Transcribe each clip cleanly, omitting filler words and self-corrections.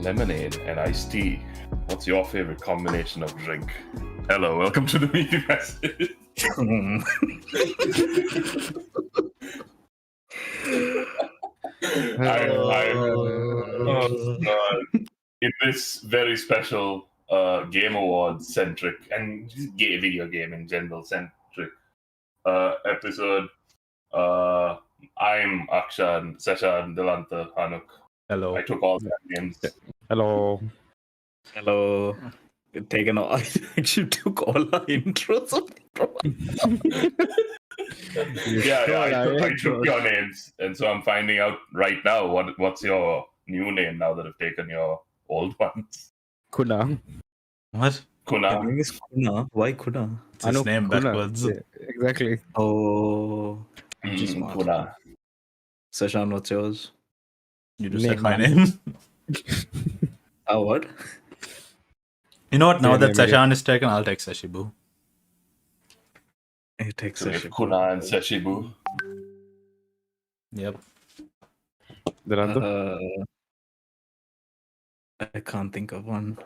lemonade and iced tea. What's your favorite combination of drink? Hello, welcome to the Meaty Bois. In this very special Game Awards centric and video game in general centric episode, I'm Akshan, Seshan, Dilantha, Anuk. Hello. I took all their names. Hello. Hello. Taken all. I actually took all our intros. I took your names, and so I'm finding out right now what's your new name now that I've taken your old ones. Kuna. What? Kuna. My name is Kuna. Why Kuna? It's his Anuk name Kuna. backwards. Yeah, exactly. Oh. Smart. Kuna. Seshan, what's yours? You just Name said my Anuk. name. What? You know what? Now Yeah, that name again. Seshan is taken, I'll take SeshiBoo. It takes So we have Seshan. Kuna and SeshiBoo. Yep. Dilantha, I can't think of one.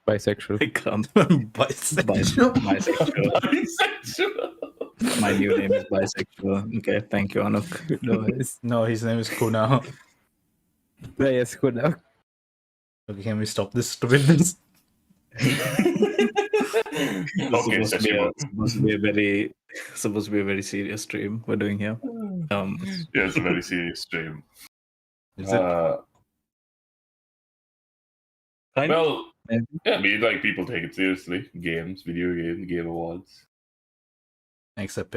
bisexual. I can't. Bisexual. Bisexual. Bisexual. My new name is bisexual. Okay, thank you, Anuk. No, it's No, his name is Kuna. yes, Kuna. Okay, can we stop this stupidness? Okay, SeshiBoo. supposed to be a very serious stream we're doing here. Yeah, it's a very serious stream. Is it? Kind of. Well, Maybe. yeah, I mean, like people take it seriously. Games, video game, Game Awards. Except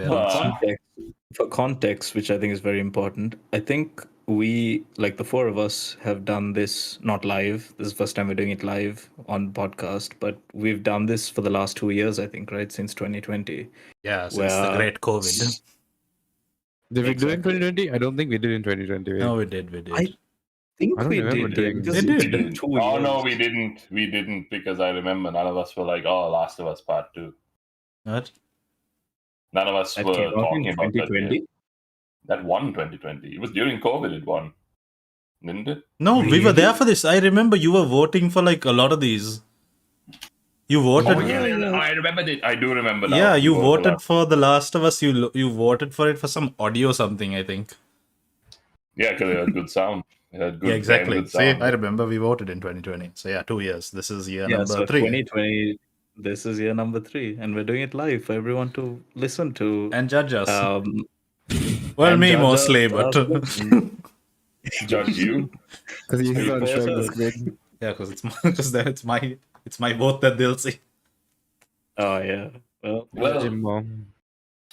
For context, which I think is very important, I think we, like the four of us, have done this not live. This is the first time we're doing it live on podcast, but we've done this for the last 2 years, I think, right? Since 2020. Yeah, since the Well, great COVID. Did we do it in 2020? I don't think we did in 2020. No, we did. I think I don't we remember did. doing because They it's did. been 2 years. Oh no, we didn't. We didn't because I remember none of us were like, "Oh, Last of Us Part 2." What? None of us That were came out in talking about that. 2020. Game. That won 2020. It was during COVID. It won, didn't it? No, we were there for this. I remember you were voting for like a lot of these. You voted. I remember it. I do remember now. Yeah, you Oh, voted for The Last of Us. You voted for it for some audio something, I think. Yeah, because it had good sound. It had good. Yeah, exactly. Good See, sound. I remember we voted in 2020. So yeah, 2 years. This is year Yeah, number so 3. 2020, this is year number 3, and we're doing it live for everyone to listen to. And judge us. Well, well, me mostly, but Judge you. Because he's Speak on for showing the yourself. screen. yeah, because it's my vote that they'll see. Oh yeah. Well, Well, Jim Mo.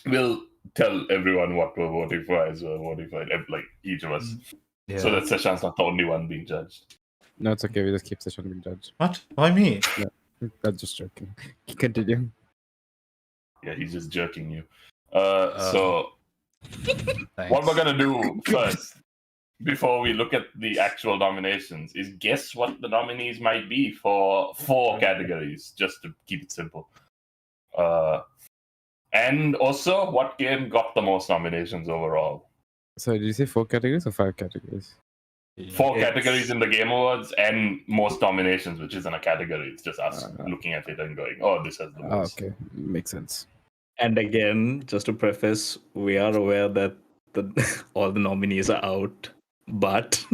we'll tell everyone what we're voting for as we're voting for it, like each of us, Yeah. so that Seshan's not the only one being judged. No, it's okay. We just keep Session being judged. What? Why me? That's just joking. Continue. Yeah, he's just jerking you. So Thanks. what we're gonna do first, before we look at the actual nominations, is guess what the nominees might be for 4 categories, just to keep it simple. And also, what game got the most nominations overall? So, did you say 4 categories or 5 categories? 4 It's- categories in the Game Awards and most nominations, which isn't a category. It's just us looking at it and going, "Oh, this has the Oh, most." okay. Makes sense. And again, just to preface, we are aware that all the nominees are out, but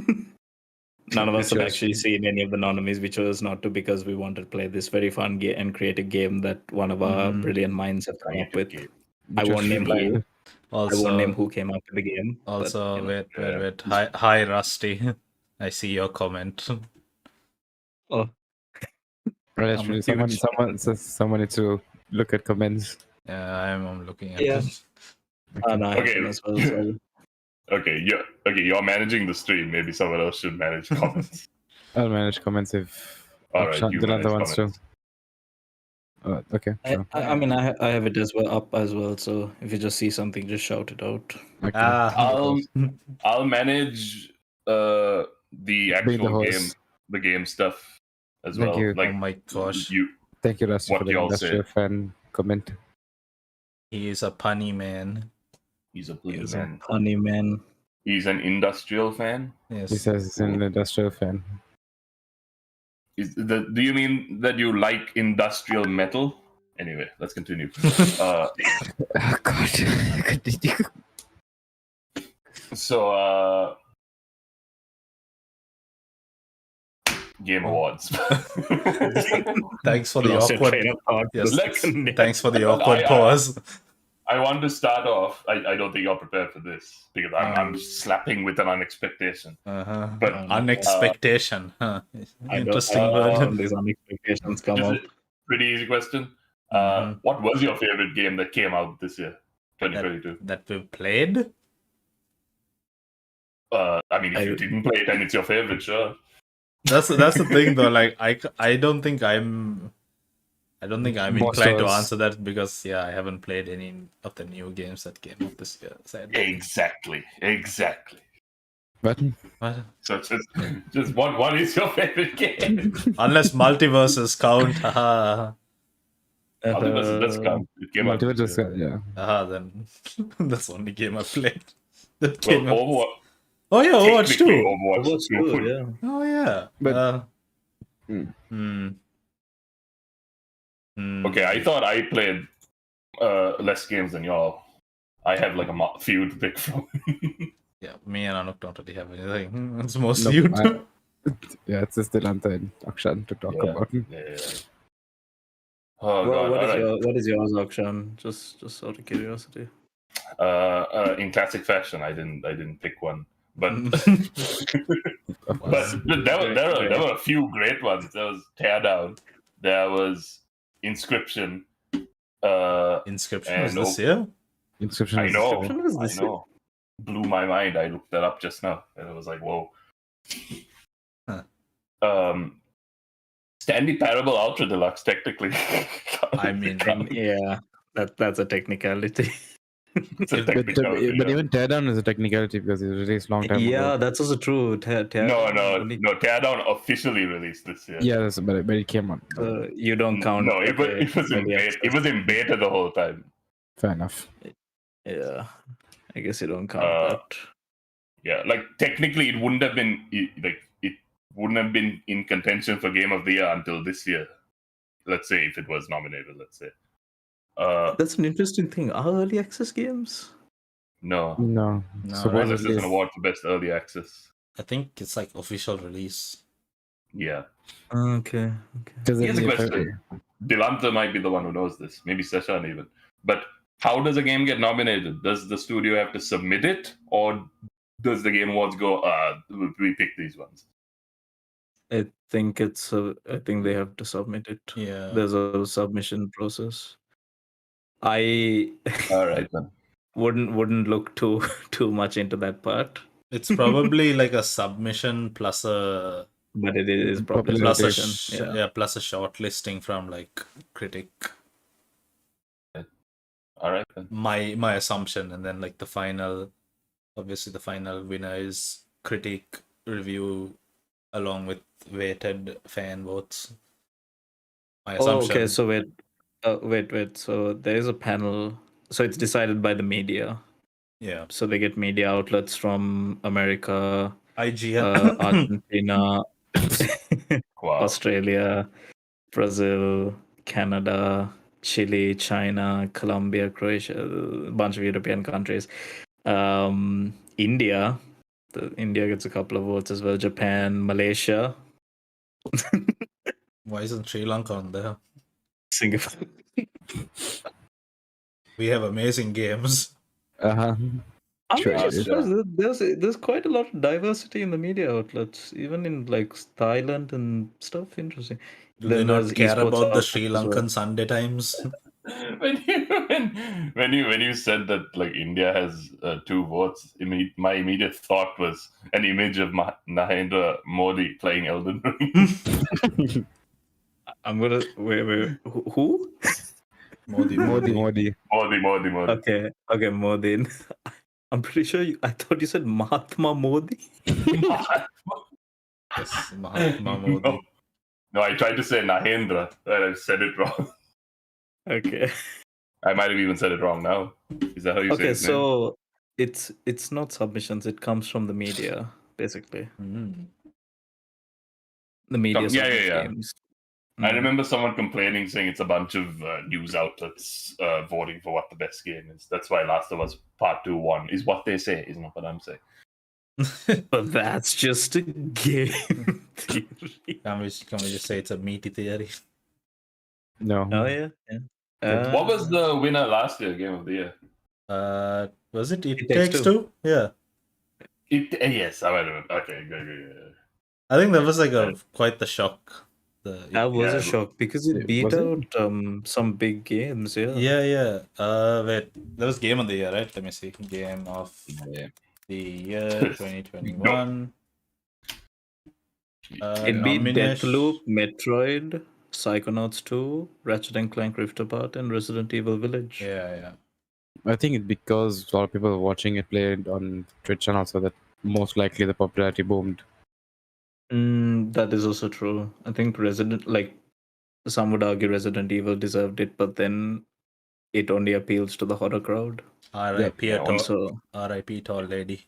none of us have Sure. actually seen any of the nominees. We chose not to because we wanted to play this very fun and creative game that one of our brilliant minds have come up with. I won't name who. I won't name who came up with the game. but, Also, you know. wait. Hi, Rusty. I see your comment. Oh, Right, I'm someone needs to look at comments. Yeah, I'm looking at Yeah. this. no, I Okay. can as well. So. Okay, you're managing the stream. Maybe someone else should manage comments. I'll manage comments if All right, you Dilantha manage wants to. comments. Okay, sure. I mean, I have it as well up as well. So if you just see something, just shout it out. Okay. I'll manage the Being actual the game, host. the game stuff as Thank well. you. Like Oh my gosh. you, Thank you, Rusty, What for the y'all industrial fan comment. He is a punny man. he's a bloody He's man. a funny man. He's an industrial fan. Yes. He says he's an industrial fan. Do you mean that you like industrial metal? Anyway, let's continue. Oh God. Continue. So, Game Awards. Thanks for the Lost your awkward. train of thought for a Yes, second. thanks for the Well, awkward pause. I want to start off. I don't think you're prepared for this because I'm slapping with an unexpectation. Uh-huh. But Unexpectation. Huh. I Interesting don't word. know when these unexpectations come just up. a pretty easy question. Mhm. What was your favorite game that came out this year, 2022? That we've played. I mean, if you didn't play it and it's your favorite, sure. That's the thing though. Like I don't think I'm inclined to Monsters. answer that because I haven't played any of the new games that came out this year. Sadly. Exactly. But What? So just what is your favorite game? Unless multiverses count, haha. Multiverse, let's count. It came out. multiple this just year. Haha, then that's the only game I played. That Well, came out. Overwatch. Oh yeah, Overwatch Technically, 2. Overwatch Overwatch 2. 2, yeah. Oh yeah. But- Okay, I thought I played less games than y'all. I have like a few to pick from. Yeah, me and Anuk don't really have anything. It's mostly Nope, you two. yeah, it's just Dilantha and Akshan to talk Yeah. about. Yeah. Oh Well, god! what is yours, Akshan? Just out of curiosity. In classic fashion, I didn't pick one, but Of but course. there were a few great ones. There was Teardown. There was Inscription. Inscription was and this year? Inscription. I is- know. Inscription was this I know. Blew my mind. I looked that up just now, and it was like, whoa. Huh. Stanley Parable Ultra Deluxe, technically. I mean, Yeah, that's a technicality. It's a But, technicality, but yeah. even Teardown is a technicality because it was released long time Yeah, ago. that's also true. No. Teardown officially released this year. Yeah, but it came out. You don't count. No, it was in early beta. access. It was in beta the whole time. Fair enough. Yeah, I guess you don't count that. Yeah, like technically, it wouldn't have been in contention for Game of the Year until this year. Let's say if it was nominated. Let's say. That's an interesting thing. Are early access games? No. No. No, Unless Supposedly. there's an award for best early access. I think it's like official release. Yeah. Okay. Does Here's a it question. Dilantha might be the one who knows this. Maybe Seshan even. But how does a game get nominated? Does the studio have to submit it, or does the Game Awards go, we pick these ones? I think I think they have to submit it. Yeah. There's a submission process. I All right then. wouldn't look too much into that part, It's probably like a submission plus a but it is probably Popular plus a submission. plus a shortlisting from like critic. All right then. My assumption, and then like the final winner is critic review along with weighted fan votes. My Oh, assumption. okay. So wait. So there is a panel. So it's decided by the media. Yeah. So they get media outlets from America, IGN. Argentina, Wow. Australia, Brazil, Canada, Chile, China, Colombia, Croatia, a bunch of European countries. India. India gets a couple of votes as well. Japan, Malaysia, Why isn't Sri Lanka on there? Singapore. We have amazing games. Uh-huh. I'm Sure, actually yeah. surprised. There's quite a lot of diversity in the media outlets, even in like Thailand and stuff. Interesting. Do they Then not there's care esports about the outlets Sri as well. Lankan Sunday Times? when you said that like India has 2 votes, my immediate thought was an image of Narendra Modi playing Elden Ring. I'm gonna wait. Who? Modi. Modi. Modi. Okay, Modi. I'm pretty sure I thought you said Mahatma Modi. Yes, Mahatma Modi. No, I tried to say Narendra, but I said it wrong. Okay. I might have even said it wrong now. Is that how you say Okay, his name? so it's not submissions. It comes from the media, basically. Mm. The media Yeah, side of yeah. games. I Mm. remember someone complaining, saying it's a bunch of news outlets voting for what the best game is. That's why Last of Us Part 2 won, is what they say, is not what I'm saying. But that's just a game theory. Can we just say it's a meaty theory? No. Oh yeah. What was the winner last year, Game of the Year? Was it It Takes Takes Two. Two? Yeah. Yes, I remember. Okay, good. I think that was like quite the shock. That was Yeah, a shock because it beat Was it? out some big games. Yeah. Yeah. Wait, that was Game of the Year, right? Let me see. Game of yeah. the Year 2021. It beat nomination- Deathloop, Metroid, Psychonauts 2, Ratchet and Clank Rift Apart, and Resident Evil Village. Yeah. I think it's because a lot of people were watching it played on Twitch, and also that most likely the popularity boomed. That is also true. I think some would argue Resident Evil deserved it, but then it only appeals to the horror crowd. R.I.P. Yeah, tall, So R.I.P. tall lady.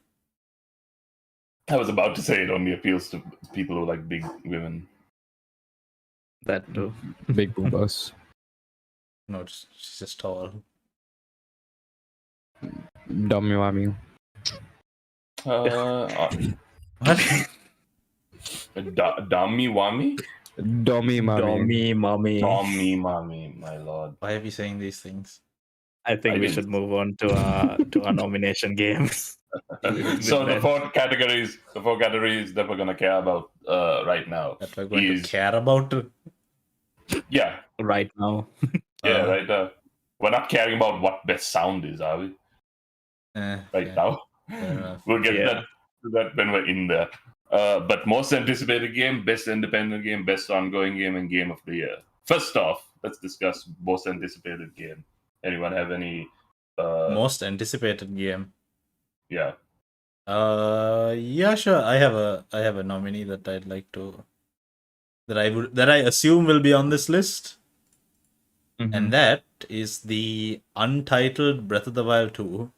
I was about to say it only appeals to people who like big women. that too. Big boomers. No, she's just tall. Dummy whammy. What? Dummy Wami? Dummy mommy. Mommy. Tommy Mommy, my lord. Why are we saying these things? I think I we didn't- should move on to our nomination games. So the four categories that we're gonna care about right now. That we're going is to care about? yeah, right now. right now. We're not caring about what best sound is, are we? Right now. Fair enough. We'll get Yeah. to that when we're in there. But most anticipated game, best independent game, best ongoing game, and game of the year. First off, let's discuss most anticipated game. Anyone have any? Most anticipated game. Yeah. Yeah, sure. I have a nominee that I'd like to that I assume will be on this list, Mhm. and that is the untitled Breath of the Wild 2.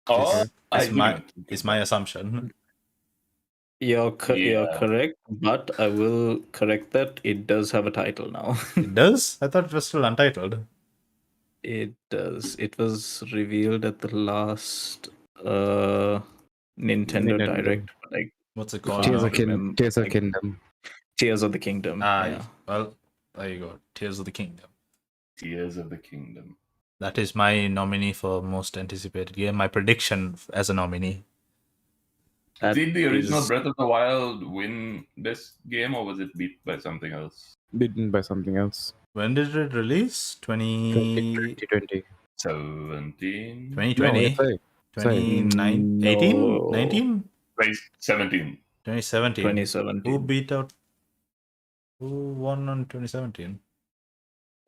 Oh, Is my assumption. You're Yeah. correct, but I will correct that. It does have a title now. It does? I thought it was still untitled. It does. It was revealed at the last Nintendo Direct. Like What's it called? Tears now? of Kingdom. Tears of Kingdom. Tears of the Kingdom. Yeah. Well, there you go. Tears of the Kingdom. Tears of the Kingdom. That is my nominee for most anticipated game. My prediction as a nominee. That Did the original is- Breath of the Wild win this game, or was it beat by something else? Beaten by something else. When did it release? 2020. 17? 2020? Sorry. 29? No. 18? 19? 2017. 2017. 2017. Who won on 2017?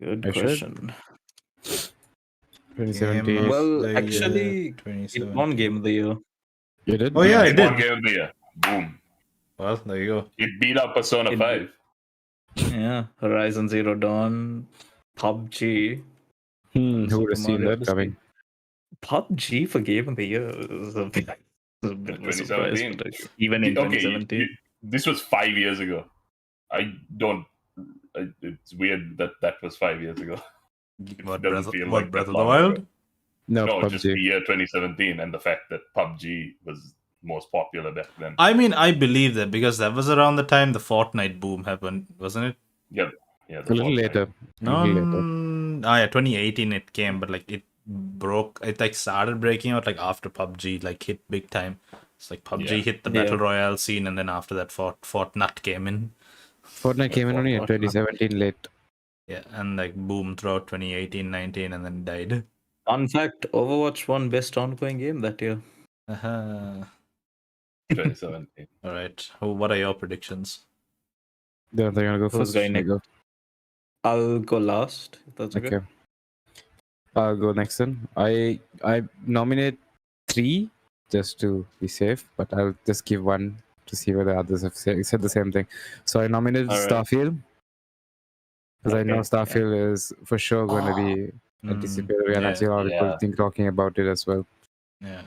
Good I should. question. 2017. Game of Well, the actually, year, It 2017. won Game of the Year. You did? Oh, yeah, It it won did. Game of the Year. Boom. Well, there you go. It beat out Persona It 5. Yeah. Horizon Zero Dawn, PUBG. Who would Super have seen Mario that coming? PUBG for Game of the Year is a bit of a surprise. 2017. But like, even in 2017. This was 5 years ago. It's weird that was 5 years ago. What, doesn't feel like Breath that of the long Wild? ago. No, No, just the PUBG. year 2017 and the fact that PUBG was most popular back then. I mean, I believe that because that was around the time the Fortnite boom happened, wasn't it? Yeah, A little Fortnite. later. No, A little later. yeah, 2018 it came, but like it like started breaking out like after PUBG like hit big time. It's like PUBG Yeah. hit the Yeah. battle royale scene, and then after that Fortnite came in. Fortnite came in only in 2017 late. Yeah, and like boom throughout 2018, 19, and then died. Fun fact: Overwatch won Best Ongoing Game that year. Uh-huh. 2017. All right. What are your predictions? They're gonna go Who's first. going Should I next? I'll go last. If that's okay. Okay. I'll go next then. I nominate 3 just to be safe, but I'll just give one to see whether others have said the same thing. So I nominated All right. Starfield because I know Okay, Starfield is for sure going to be anticipated, and I see a lot of people talking about it as well. Yeah.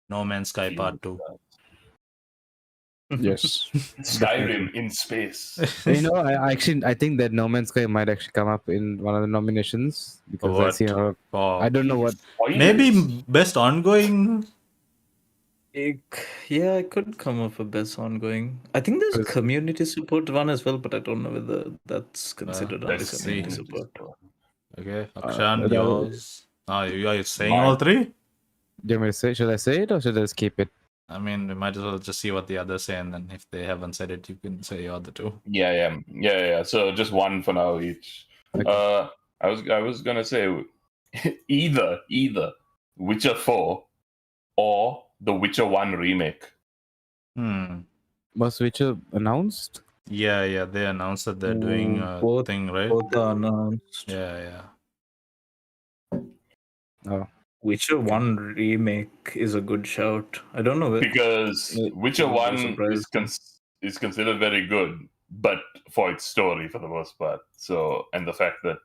No Man's Sky Part 2. Yes. Skyrim in space. I think that No Man's Sky might actually come up in one of the nominations because I What? see a lot of, Oh, I don't know what. maybe Spoilers. best ongoing. Yeah, it could come up for best ongoing. I think there's Because- community support one as well, but I don't know whether that's considered under Let's community see. support. Okay, Akshan, that- yours. Are you saying Mine. all three? Do you want me to say? Should I say it or should I just keep it? I mean, we might as well just see what the others say, and then if they haven't said it, you can say your other two. Yeah. So just one for now each. Okay. I was gonna say either Witcher 4 or the Witcher 1 remake. Was Witcher announced? Yeah, they announced that they're doing a Both- thing, right? Both are announced. Yeah. Oh, Witcher 1 remake is a good shout. I don't know. Because Witcher I'm 1 surprised. is considered very good, but for its story for the most part. So, and the fact that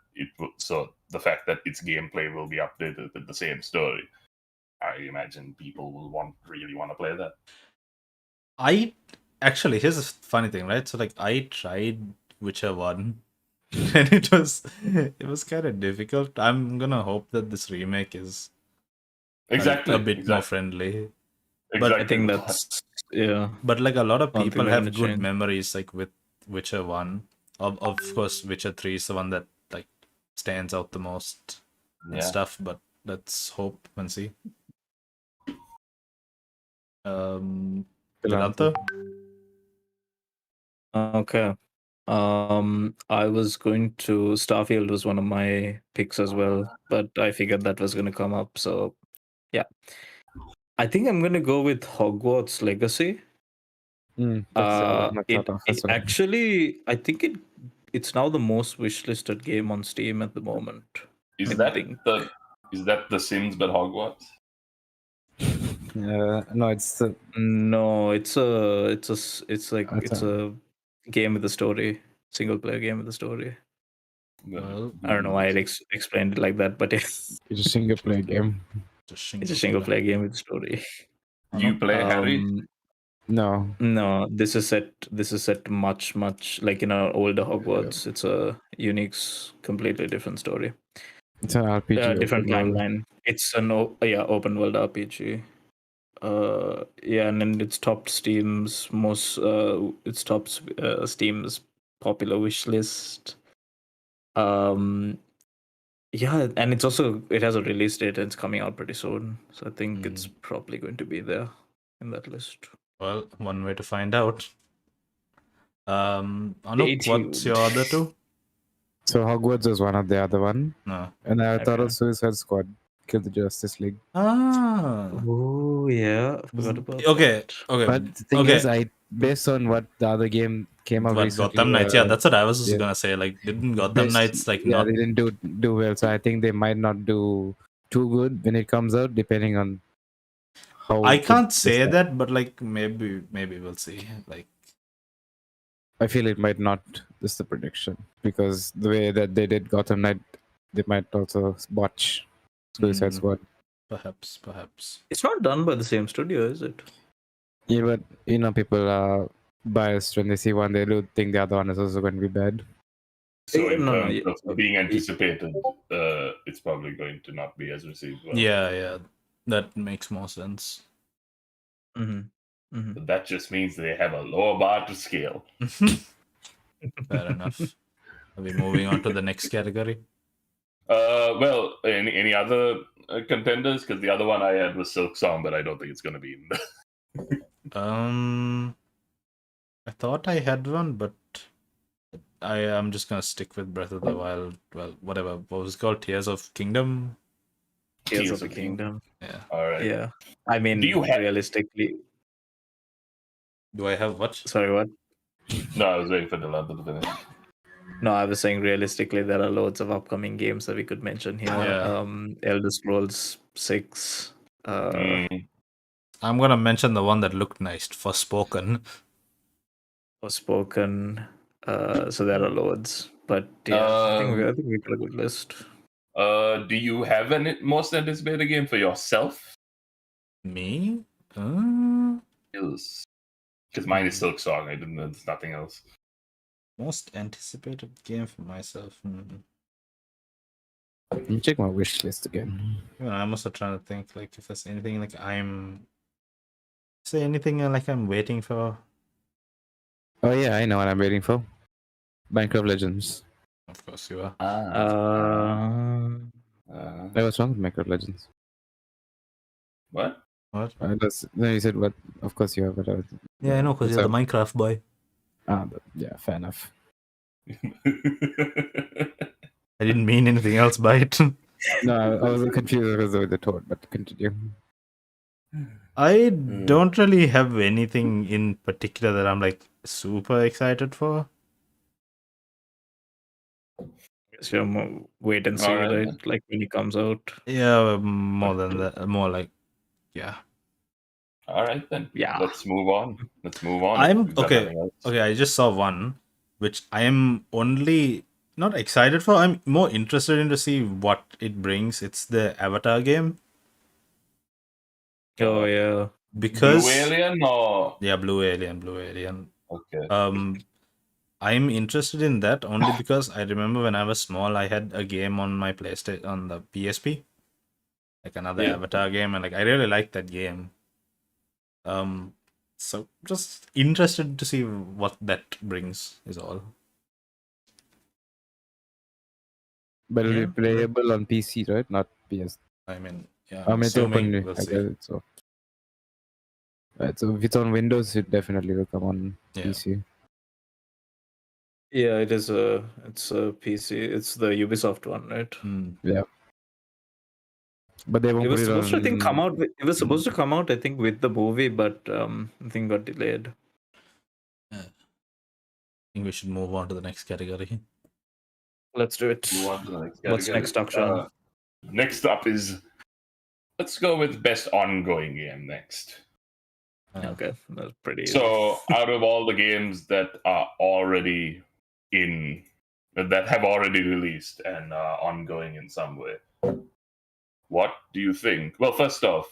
its gameplay will be updated with the same story, I imagine people will really want to play that. Here's a funny thing, right? So like I tried Witcher 1 and it was kind of difficult. I'm gonna hope that this remake is Exactly. a bit more friendly. But I think that's But like a lot of One thing people they're have gonna good change. memories like with Witcher 1. Of course Witcher 3 is the one that like stands out the most and stuff, but let's hope and see. Dilantha? Okay. I was going to Starfield was one of my picks as well, but I figured that was going to come up. So, yeah, I think I'm going to go with Hogwarts Legacy. that's my It, thought of it as well. actually, I think it's now the most wishlisted game on Steam at the moment. Is I that think. the Sims but Hogwarts? No, it's the No, it's a game with a story, single player game with a story. Well, I don't know why I explained it like that, but it's a single player game. it's a single player game with a story. Do you play Harry? No, No, this is set much like in our older Hogwarts. It's a unique, completely different story. it's an RPG. Different open world. timeline. It's an open world RPG. And then it's topped Steam's Steam's popular wish list. And it has a release date and it's coming out pretty soon. So I think it's probably going to be there in that list. Well, one way to find out. Anuk, what's your other two? So Hogwarts was one of the other one, No. and I thought Okay. of Suicide Squad, Kill the Justice League. Oh yeah, I forgot about Okay. But the thing is, based on what the other game came out What, recently, Gotham Knights? Yeah, that's what I was just yeah. gonna say. Like, didn't Gotham Knights like not? They didn't do well, so I think they might not do too good when it comes out, depending on how. I good can't this say time. that, but like maybe we'll see. Like, I feel it might not. This is the prediction because the way that they did Gotham Knight, they might also botch Suicide Squad. perhaps. It's not done by the same studio, is it? Yeah, but people are biased when they see one. They do think the other one is also going to be bad. So in No, terms of being anticipated, it's probably going to not be as received well. Yeah, that makes more sense. But that just means they have a lower bar to scale. Fair enough. Are we moving on to the next category? Well, any other contenders? Because the other one I had was Silk Song, but I don't think it's going to be in there. I thought I had one, but I am just gonna stick with Breath of the Wild. Well, whatever. What was it called? Tears of Kingdom? Tears of the Kingdom. Yeah. All right. Yeah. I mean, Do you have- realistically. Do I have what? Sorry, what? No, I was waiting for Dilantha to finish. No, I was saying realistically, there are loads of upcoming games that we could mention here. Yeah. Elder Scrolls 6. I'm gonna mention the one that looked nice, Forspoken. Forspoken. So there are loads, but yeah, I think we got a good list. Do you have an most anticipated game for yourself? Me? Yes. Because mine is Silk Song. I didn't know there's nothing else. Most anticipated game for myself. Let me check my wish list again. Even I'm also trying to think like if there's anything like I'm waiting for. Oh yeah, I know what I'm waiting for. Minecraft Legends. Of course you are. I was wrong with Minecraft Legends. What? What? No, you said what? Of course you have, but Yeah, I know because you're the Minecraft boy. Yeah, fair enough. I didn't mean anything else by it. No, I was confused because of the toad, but continue. I don't really have anything in particular that I'm like super excited for. So more wait and see, Alright, right? then. Like when he comes out. Yeah, more than that. More like, yeah. All right, then. Yeah. Let's move on. I'm We've got okay. nothing else. Okay, I just saw one, which I am only not excited for. I'm more interested in to see what it brings. It's the Avatar game Oh yeah. because Blue Alien or yeah, Blue Alien. okay. I'm interested in that only because I remember when I was small, I had a game on my PlayStation on the PSP, like another Yeah. Avatar game, and like I really liked that game. So just interested to see what that brings is all. But it'll Yeah. be playable on PC, right? Not PS. I mean, yeah, I mean, it's open. assuming we'll I see. guess it's so. Right, so if it's on Windows, it definitely will come on Yeah. PC. Yeah, it's a PC. It's the Ubisoft one, right? Yeah. But they won't It was put it supposed to, I on. think, come out. It was supposed to come out, I think, with the movie, but I think got delayed. I think we should move on to the next category. Let's do it. Move on to the next What's category. next, Akshan? Next up is let's go with best ongoing game next. Okay, that's pretty easy. So out of all the games that are already that have already released and are ongoing in some way, what do you think? Well, first off,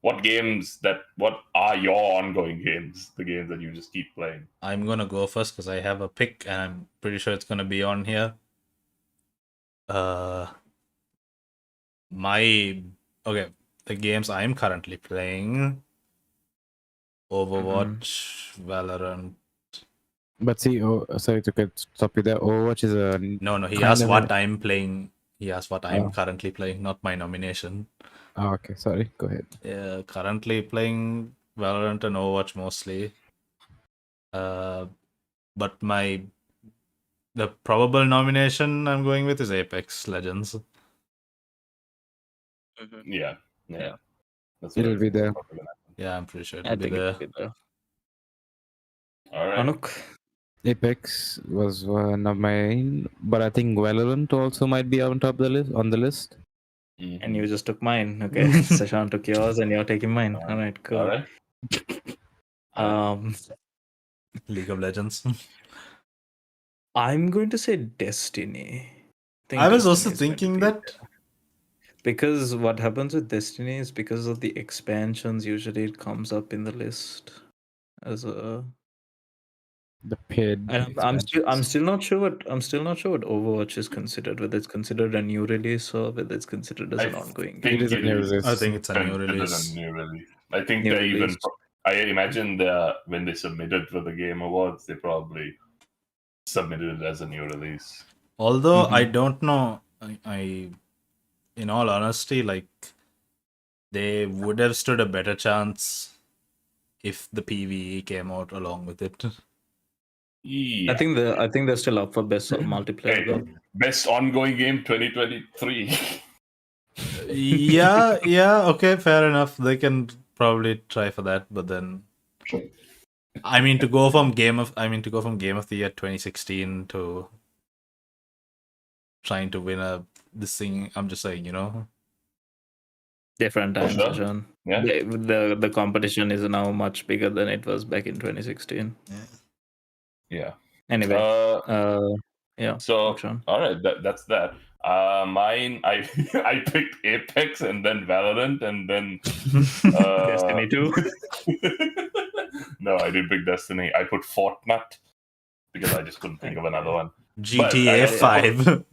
what are your ongoing games? The games that you just keep playing. I'm gonna go first because I have a pick and I'm pretty sure it's gonna be on here. The games I'm currently playing: Overwatch, Valorant. But see, sorry to stop you there. Overwatch is a No, he kind asked of what an- I'm playing. He asked what I'm currently playing, not my nomination. Oh, okay. Sorry. Go ahead. Yeah, currently playing Valorant and Overwatch mostly. But the probable nomination I'm going with is Apex Legends. Yeah. That's It'll be there. Yeah, I'm pretty sure I it'll be think there. it'll be there. All right. Anuk, Apex was one of mine, but I think Valorant also might be on top of the list. On the list. and you just took mine. Okay, Seshan took yours, and you're taking mine. All right, cool. All right. League of Legends. I'm going to say Destiny. I was also Destiny is going to thinking be that. there. Because what happens with Destiny is because of the expansions, usually it comes up in the list as a. The paid. And I'm still not sure what Overwatch is considered. Whether it's considered a new release or whether it's considered as an ongoing game. It is a new release. I think it's a new considered release. a new release. I think New they even. release. I imagine when they submitted for the Game Awards, they probably submitted it as a new release. Although I don't know, I in all honesty, like they would have stood a better chance if the PvE came out along with it. Yeah. I think they're still up for best multiplayer though. Best ongoing game 2023. yeah, okay, fair enough. They can probably try for that, but then to go from Game of the Year 2016 to trying to win this thing, I'm just saying, Different times, Sure. Seshan. Yeah. The competition is now much bigger than it was back in 2016. Yeah. Anyway, yeah. So Akshan. all right, that's that. Mine, I I picked Apex and then Valorant and then Destiny 2. No, I didn't pick Destiny. I put Fortnite because I just couldn't think of another one. GTA I 5.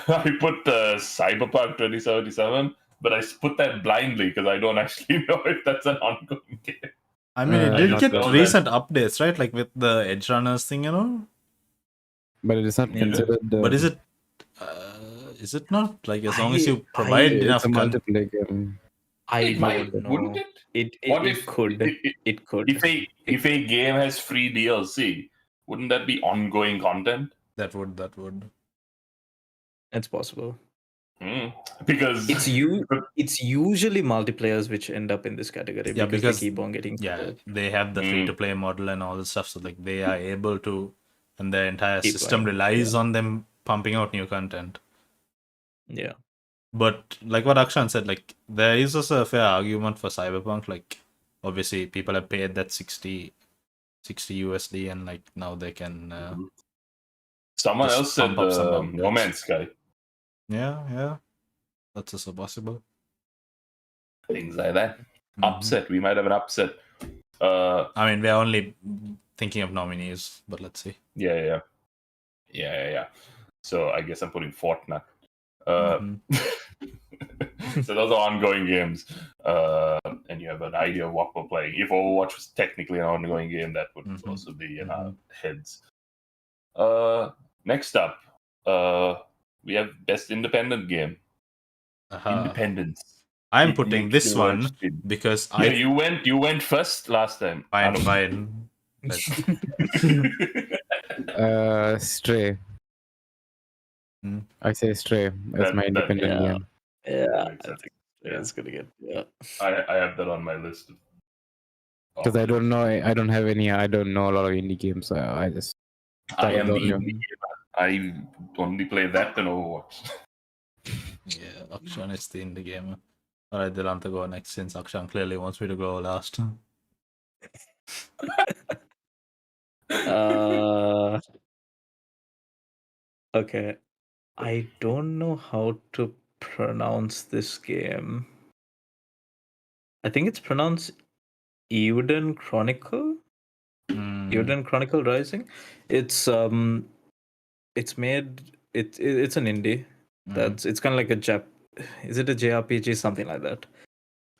I put Cyberpunk 2077, but I put that blindly because I don't actually know if that's an ongoing game. I mean, it I did just get know that- recent updates, right? Like with the Edge Runners thing, But it is not Yeah. considered. But is it not? Like, as long as you I- provide It's enough a multiplayer game. I It might, don't know. wouldn't it? It What it if could. It could. if a game has free DLC, wouldn't that be ongoing content? that would. It's possible. Because It's usually multiplayers which end up in this category Yeah, because because- they keep on getting Yeah, support. they have the free to play model and all this stuff, so like they are able to, and their entire Keep system going, relies on them pumping out new content. Yeah. But like what Akshan said, like there is also a fair argument for Cyberpunk. Like obviously people have paid that 60 USD, and like now they can. someone Just else said pump up some upgrades. No Man's Sky. Yeah, that's also possible. Things like that. Mhm. Upset. We might have an upset. I mean, we're only thinking of nominees, but let's see. Yeah. So I guess I'm putting Fortnite. Mhm. So those are ongoing games, and you have an idea of what we're playing. If Overwatch was technically an ongoing game, that would Mhm. also be in Mhm. our heads. Next up, we have best independent game. Independence. I'm It putting makes this you one interested. because Yeah, you went first last time. fine. Stray. Hmm. I say Stray as my independent yeah. game. Yeah. Makes I sense. think Yeah. it's gonna get. Yeah. I have that on my list. Because I don't know. I don't have any. I don't know a lot of indie games. So I just. I am the don't know. indie gamer. I only play that and Overwatch. Yeah, Akshan is the indie gamer. Alright, Dilantha go next since Akshan clearly wants me to go last. Okay. I don't know how to pronounce this game. I think it's pronounced Euden Chronicle. Euden Chronicle Rising. It's made. It's an indie. It's kind of like a Is it a JRPG? Something like that.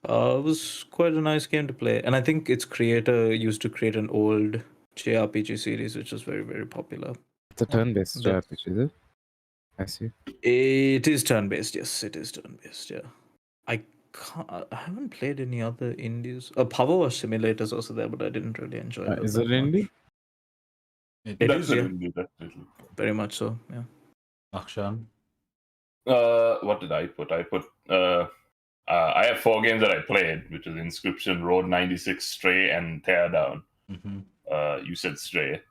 It was quite a nice game to play, and I think its creator used to create an old JRPG series, which was very, very popular. It's a turn-based That- RPG, is it? I see. It is turn-based. Yes, it is turn-based. Yeah, I haven't played any other indies. Power Wash Simulator is also there, but I didn't really enjoy it. Is that it indie? It That's is, yeah, an indie, definitely. very much so. Yeah. Akshan. What did I put? I put I have 4 games that I played, which is Inscription, Road 96, Stray, and Teardown. You said Stray.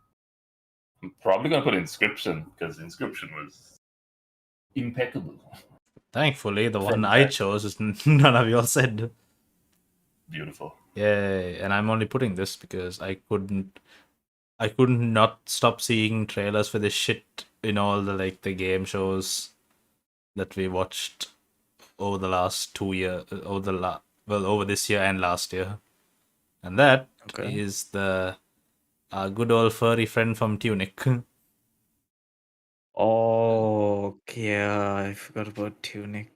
I'm probably gonna put Inscription because Inscription was impeccable. Thankfully, the one I chose is none of y'all said. Beautiful. Yay! And I'm only putting this because I couldn't not stop seeing trailers for this shit in all the the game shows that we watched over the last 2 years, over this year and last year, and that is the good old furry friend from Tunic. Oh, yeah, I forgot about Tunic.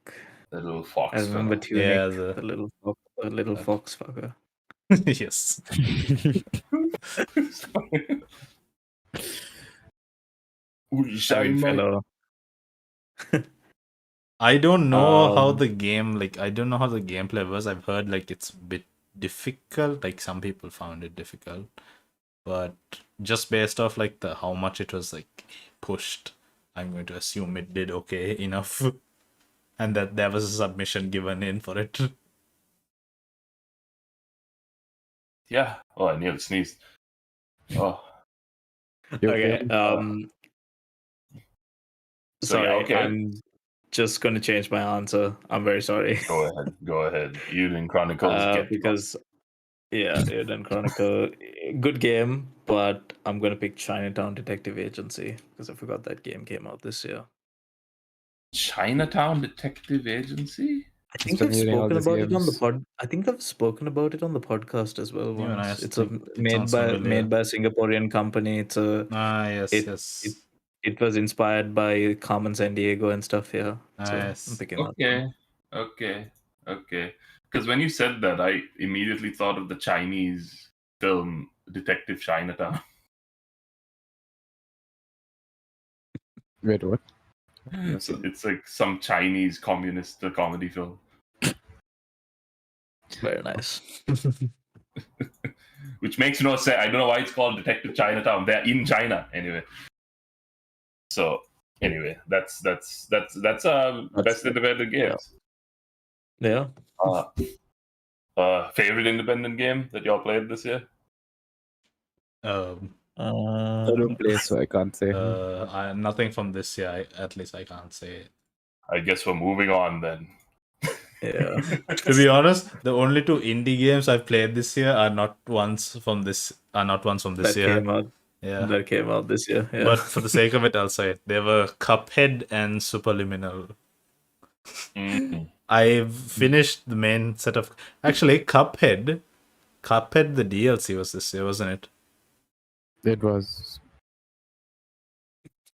The little fox. I remember fella. Tunic, Yeah, the little fox fucker. Yes. Sorry, fellow. I don't know how the game I don't know how the gameplay was. I've heard it's a bit difficult. Like some people found it difficult, but just based off the how much it was pushed, I'm going to assume it did okay enough, and that there was a submission given in for it. Yeah. Oh, I nearly sneezed. Oh. Okay. Sorry, okay. I'm just going to change my answer. I'm very sorry. Go ahead. Eden Chronicles. Because, yeah, Eden Chronicle, good game, but I'm going to pick Chinatown Detective Agency because I forgot that game came out this year. Chinatown Detective Agency? I think been I've hearing all spoken these about it on the games. pod. I think I've spoken about it on the podcast as well Even I once. It's think it made sounds by familiar. a Singaporean company. It's a Yes, it, yes. it was inspired by Carmen San Diego and stuff. Yeah, so Yes. I'm picking that Okay, one. okay. Because when you said that, I immediately thought of the Chinese film Detective Chinatown. Wait, what? So it's like some Chinese communist comedy film, Very nice. which makes no sense. I don't know why it's called Detective Chinatown. They're in China anyway. So anyway, that's best independent games. Yeah. Favorite independent game that y'all played this year? Um, I don't play, so I can't say. nothing from this year. At least I can't say. I guess we're moving on then. Yeah. To be honest, the only two indie games I've played this year are not ones from this. That year. came out. Yeah. That came out this year. Yeah. But for the sake of it, I'll say it. They were Cuphead and Superliminal. Mm. I've finished the main set of. Actually, Cuphead, the DLC was this year, wasn't it? It was.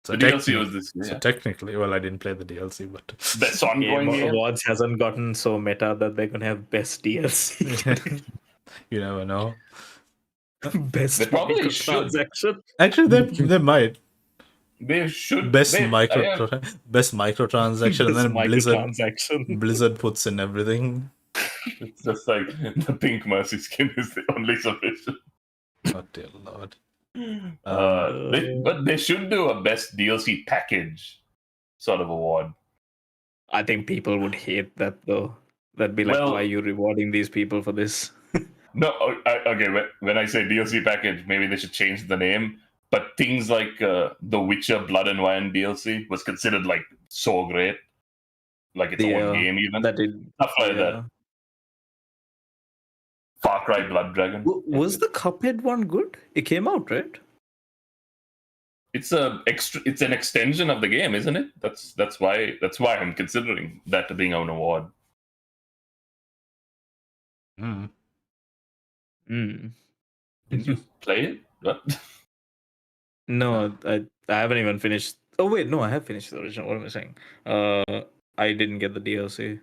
So The DLC was this year. So technically, well, I didn't play the DLC, but Best ongoing Game game. Awards hasn't gotten so meta that they're gonna have best DLC. you never know. Best They probably should. microtransaction. Actually, they might. They should. Best they, microtransaction, and then Microtransaction. Blizzard puts in everything. It's just like the pink mercy skin is the only sufficient. Oh dear lord. But they should do a best DLC package sort of award. I think people would hate that though. That'd be like, Well- why are you rewarding these people for this? No, okay. When I say DLC package, maybe they should change the name. But things like The Witcher Blood and Wine DLC was considered like so great, like its own game even. That did. Stuff like that. Far Cry Blood Dragon. Was the Cuphead one good? It came out, right? It's an extension of the game, isn't it? That's why I'm considering that being an award. Mm. Mm. Did you play it? What? No, I haven't even finished. Oh wait, no, I have finished the original. What am I saying? I didn't get the DLC.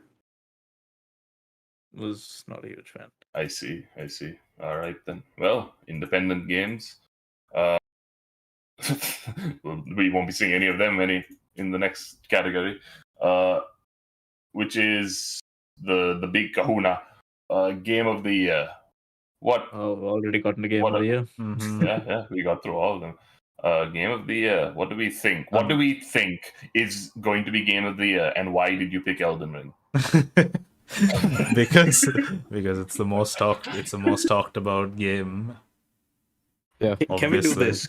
Was not a huge fan. I see. All right then. Well, independent games. We won't be seeing any of them in the next category, which is the big kahuna, game of the year. What? Oh, already gotten the game What of the year. Mhm. Yeah, we got through all of them. Game of the year. What do we think? What do we think is going to be game of the year, and why did you pick Elden Ring? because it's the most talked about game. Yeah. Can we do Obviously. this?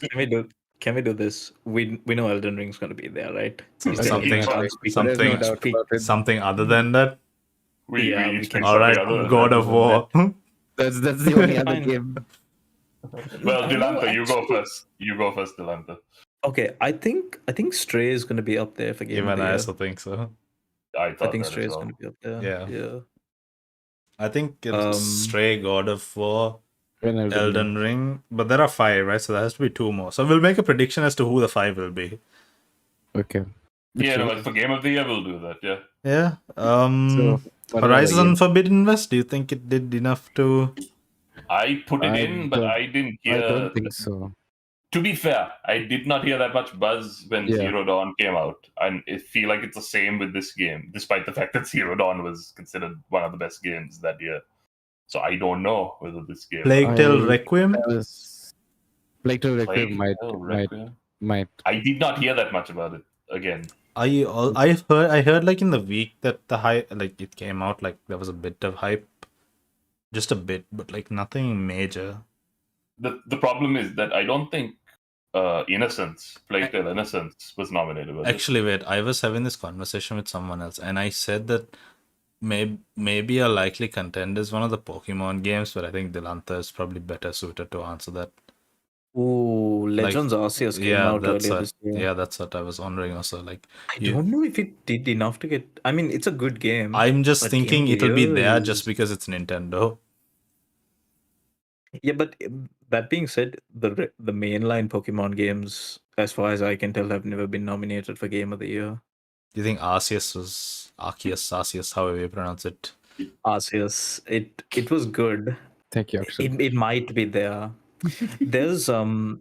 Can we do this? We know Elden Ring's gonna be there, right? So Is there something- any chance we can something- There's no doubt about it. Something other than that. We Yeah, we each can- picked All right, something other than God that. of War. That's the only other Fine. game. Well, I know, Dilantha, you go actually- first. You go first, Dilantha. Okay, I think Stray is gonna be up there for game of Even the I year. also think so. I thought I think that Stray as is well. gonna be up there. Yeah. Yeah. I think it's Um, Stray, God of War, When Elden Ring, but there are 5, right? So there has to be 2 more. So we'll make a prediction as to who the 5 will be. Okay. Yeah, no, for game of the year, we'll do that. Yeah. Yeah. So, what about Horizon again? Forbidden West. Do you think it did enough to? I put it I in, but don't- I didn't I hear. don't think so. To be fair, I did not hear that much buzz when Yeah. Zero Dawn came out, and I feel like it's the same with this game, despite the fact that Zero Dawn was considered one of the best games that year. So I don't know whether this game. Plague Tale I- Requiem. Plague Tale Plague Requiem Tale Requiem? might. I did not hear that much about it. Again, I heard like in the week that the hype, like it came out, like there was a bit of hype, just a bit, but like nothing major. the problem is that I don't think Innocence, Plague Tale Innocence, was nominated. Was it? Actually, wait, I was having this conversation with someone else, and I said that maybe a likely contender is one of the Pokemon games, but I think Dilantha is probably better suited to answer that. Oh, Legends Arceus came yeah, out that's earlier what. this year. Yeah, that's what I was wondering. Also, like, I don't know if it did enough to get. I mean, it's a good game. I'm just but Game thinking of the it'll be Year there is- just because it's Nintendo. Yeah, but that being said, the mainline Pokemon games, as far as I can tell, have never been nominated for Game of the Year. Do you think Arceus, however you pronounce it? Arceus, it was good. Thank you, Akshan. It might be there. There's the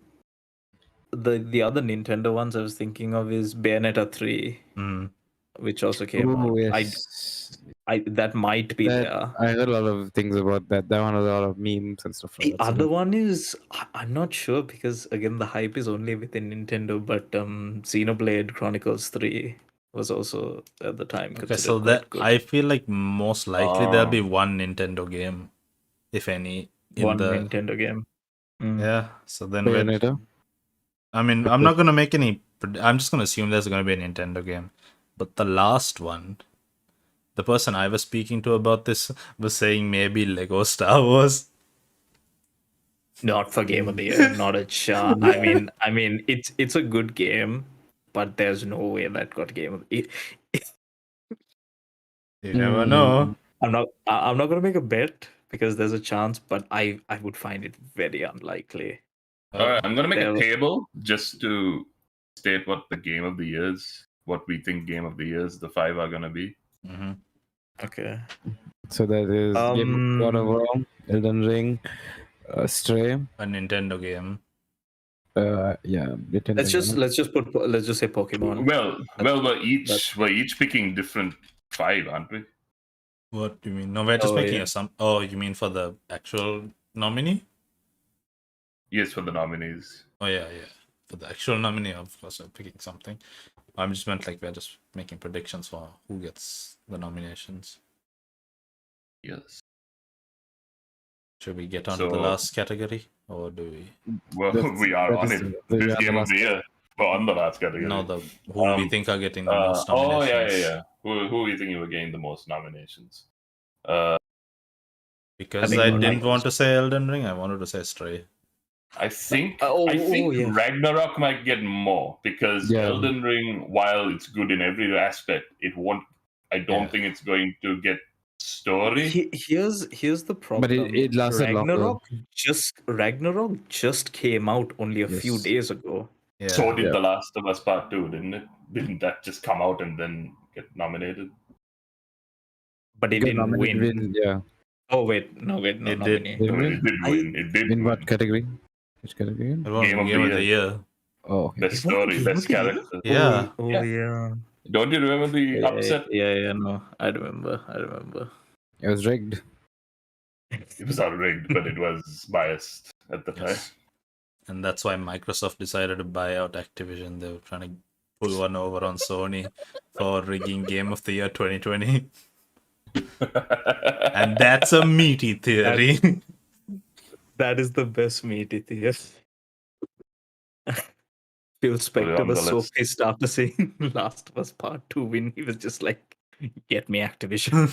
other Nintendo ones I was thinking of is Bayonetta 3, Mm. which also came Oh, out. yes. I that might be That, there. I heard a lot of things about that. That one has a lot of memes and stuff like The that. so other one is I'm not sure because again the hype is only within Nintendo, but Xenoblade Chronicles 3 was also at the time Okay, considered so quite that good. I feel like most likely there'll be one Nintendo game, if any, in One the Nintendo game. Mm. yeah. So then we're Bayonetta. I mean, I'm not gonna make any. I'm just gonna assume there's gonna be a Nintendo game. But the last one, the person I was speaking to about this was saying maybe Lego Star Wars. Not for Game of the Year, not a chance. I mean, it's a good game, but there's no way that got Game of the Year. You never know. I'm not gonna make a bet because there's a chance, but I would find it very unlikely. All right, I'm gonna make a There- table just to state what the game of the year is, what we think game of the years the 5 are gonna be. Hmm. Okay. So that is God of War, Elden Ring, Stray. A Nintendo game. Yeah. Nintendo Let's just game. let's just say Pokemon. Well, we're each picking different 5, aren't we? What do you mean? No, we're just Oh, making yeah. a sum. Oh, you mean for the actual nominee? Yes, for the nominees. Oh yeah. For the actual nominee, of course, we're picking something. I'm just meant like we're just making predictions for who gets the nominations. Yes. Should we get on to the So- last category, or do we? Well, That's- we are that on is- it. we are This on the game of last the year. We're on the last category. No, the who we think are getting the most nominations. Yeah. Who are you thinking will gain the most nominations? Because think I we're didn't right. want to say Elden Ring, I wanted to say Stray. I think Oh, yeah. Ragnarok might get more because Yeah. Elden Ring, while it's good in every aspect, it won't. I don't Yeah. think it's going to get story. Here's the problem. it lasted longer. Ragnarok just came out only a few Yes. days ago. Yeah. So did Yeah. The Last of Us Part 2, didn't it? Didn't that just come out and then get nominated? But it Got didn't nominated win. in- yeah. Oh wait, no It did. nominee. Did No, win? it did I- win. It did In win. what category? Which category? again? It was Game of Game the of the Year. Oh, okay. Best It won story, Game best of the Year? character. Yeah. Yeah. Don't you remember the upset? Yeah, no. I remember. It was rigged. It was not rigged, but it was biased at the time. Yes. And that's why Microsoft decided to buy out Activision. They were trying to pull one over on Sony for rigging Game of the Year 2020. And that's a meaty theory. That is the best meaty theory. Phil on Spector the was so list. pissed after seeing Last of Us Part 2 win. He was just like, get me Activision.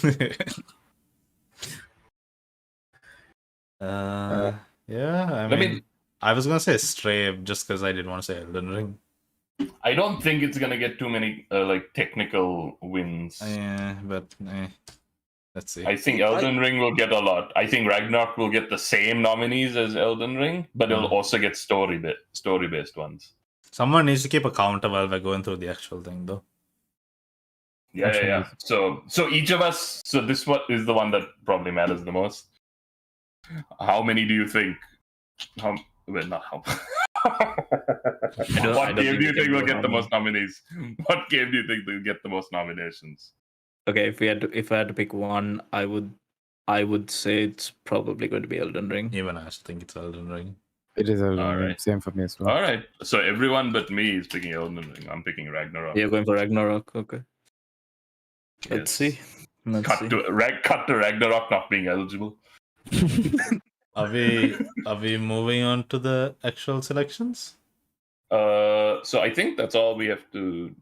Yeah, I mean, I was gonna say Stray just because I didn't want to say Elden Ring. I don't think it's gonna get too many like technical wins. Yeah, but let's see. I think Elden Ring will get a lot. I think Ragnarok will get the same nominees as Elden Ring, but it'll also get story-based ones. Someone needs to keep a counter while we're going through the actual thing, though. Yeah. So each of us. So this one is the one that probably matters the most. How many do you think? Not how. I What don't game think do you we think can will go get the wrong. most nominees? What game do you think will get the most nominations? Okay, if I had to pick one, I would say it's probably going to be Elden Ring. Even I think it's Elden Ring. It is Elden All Ring. right. Same for me as well. All right. So everyone but me is picking Elden Ring. I'm picking Ragnarok. You're going for Ragnarok, okay. Let's Yes. see. Let's Cut see. to Ragnarok not being eligible. Are we moving on to the actual selections? So I think that's all we have to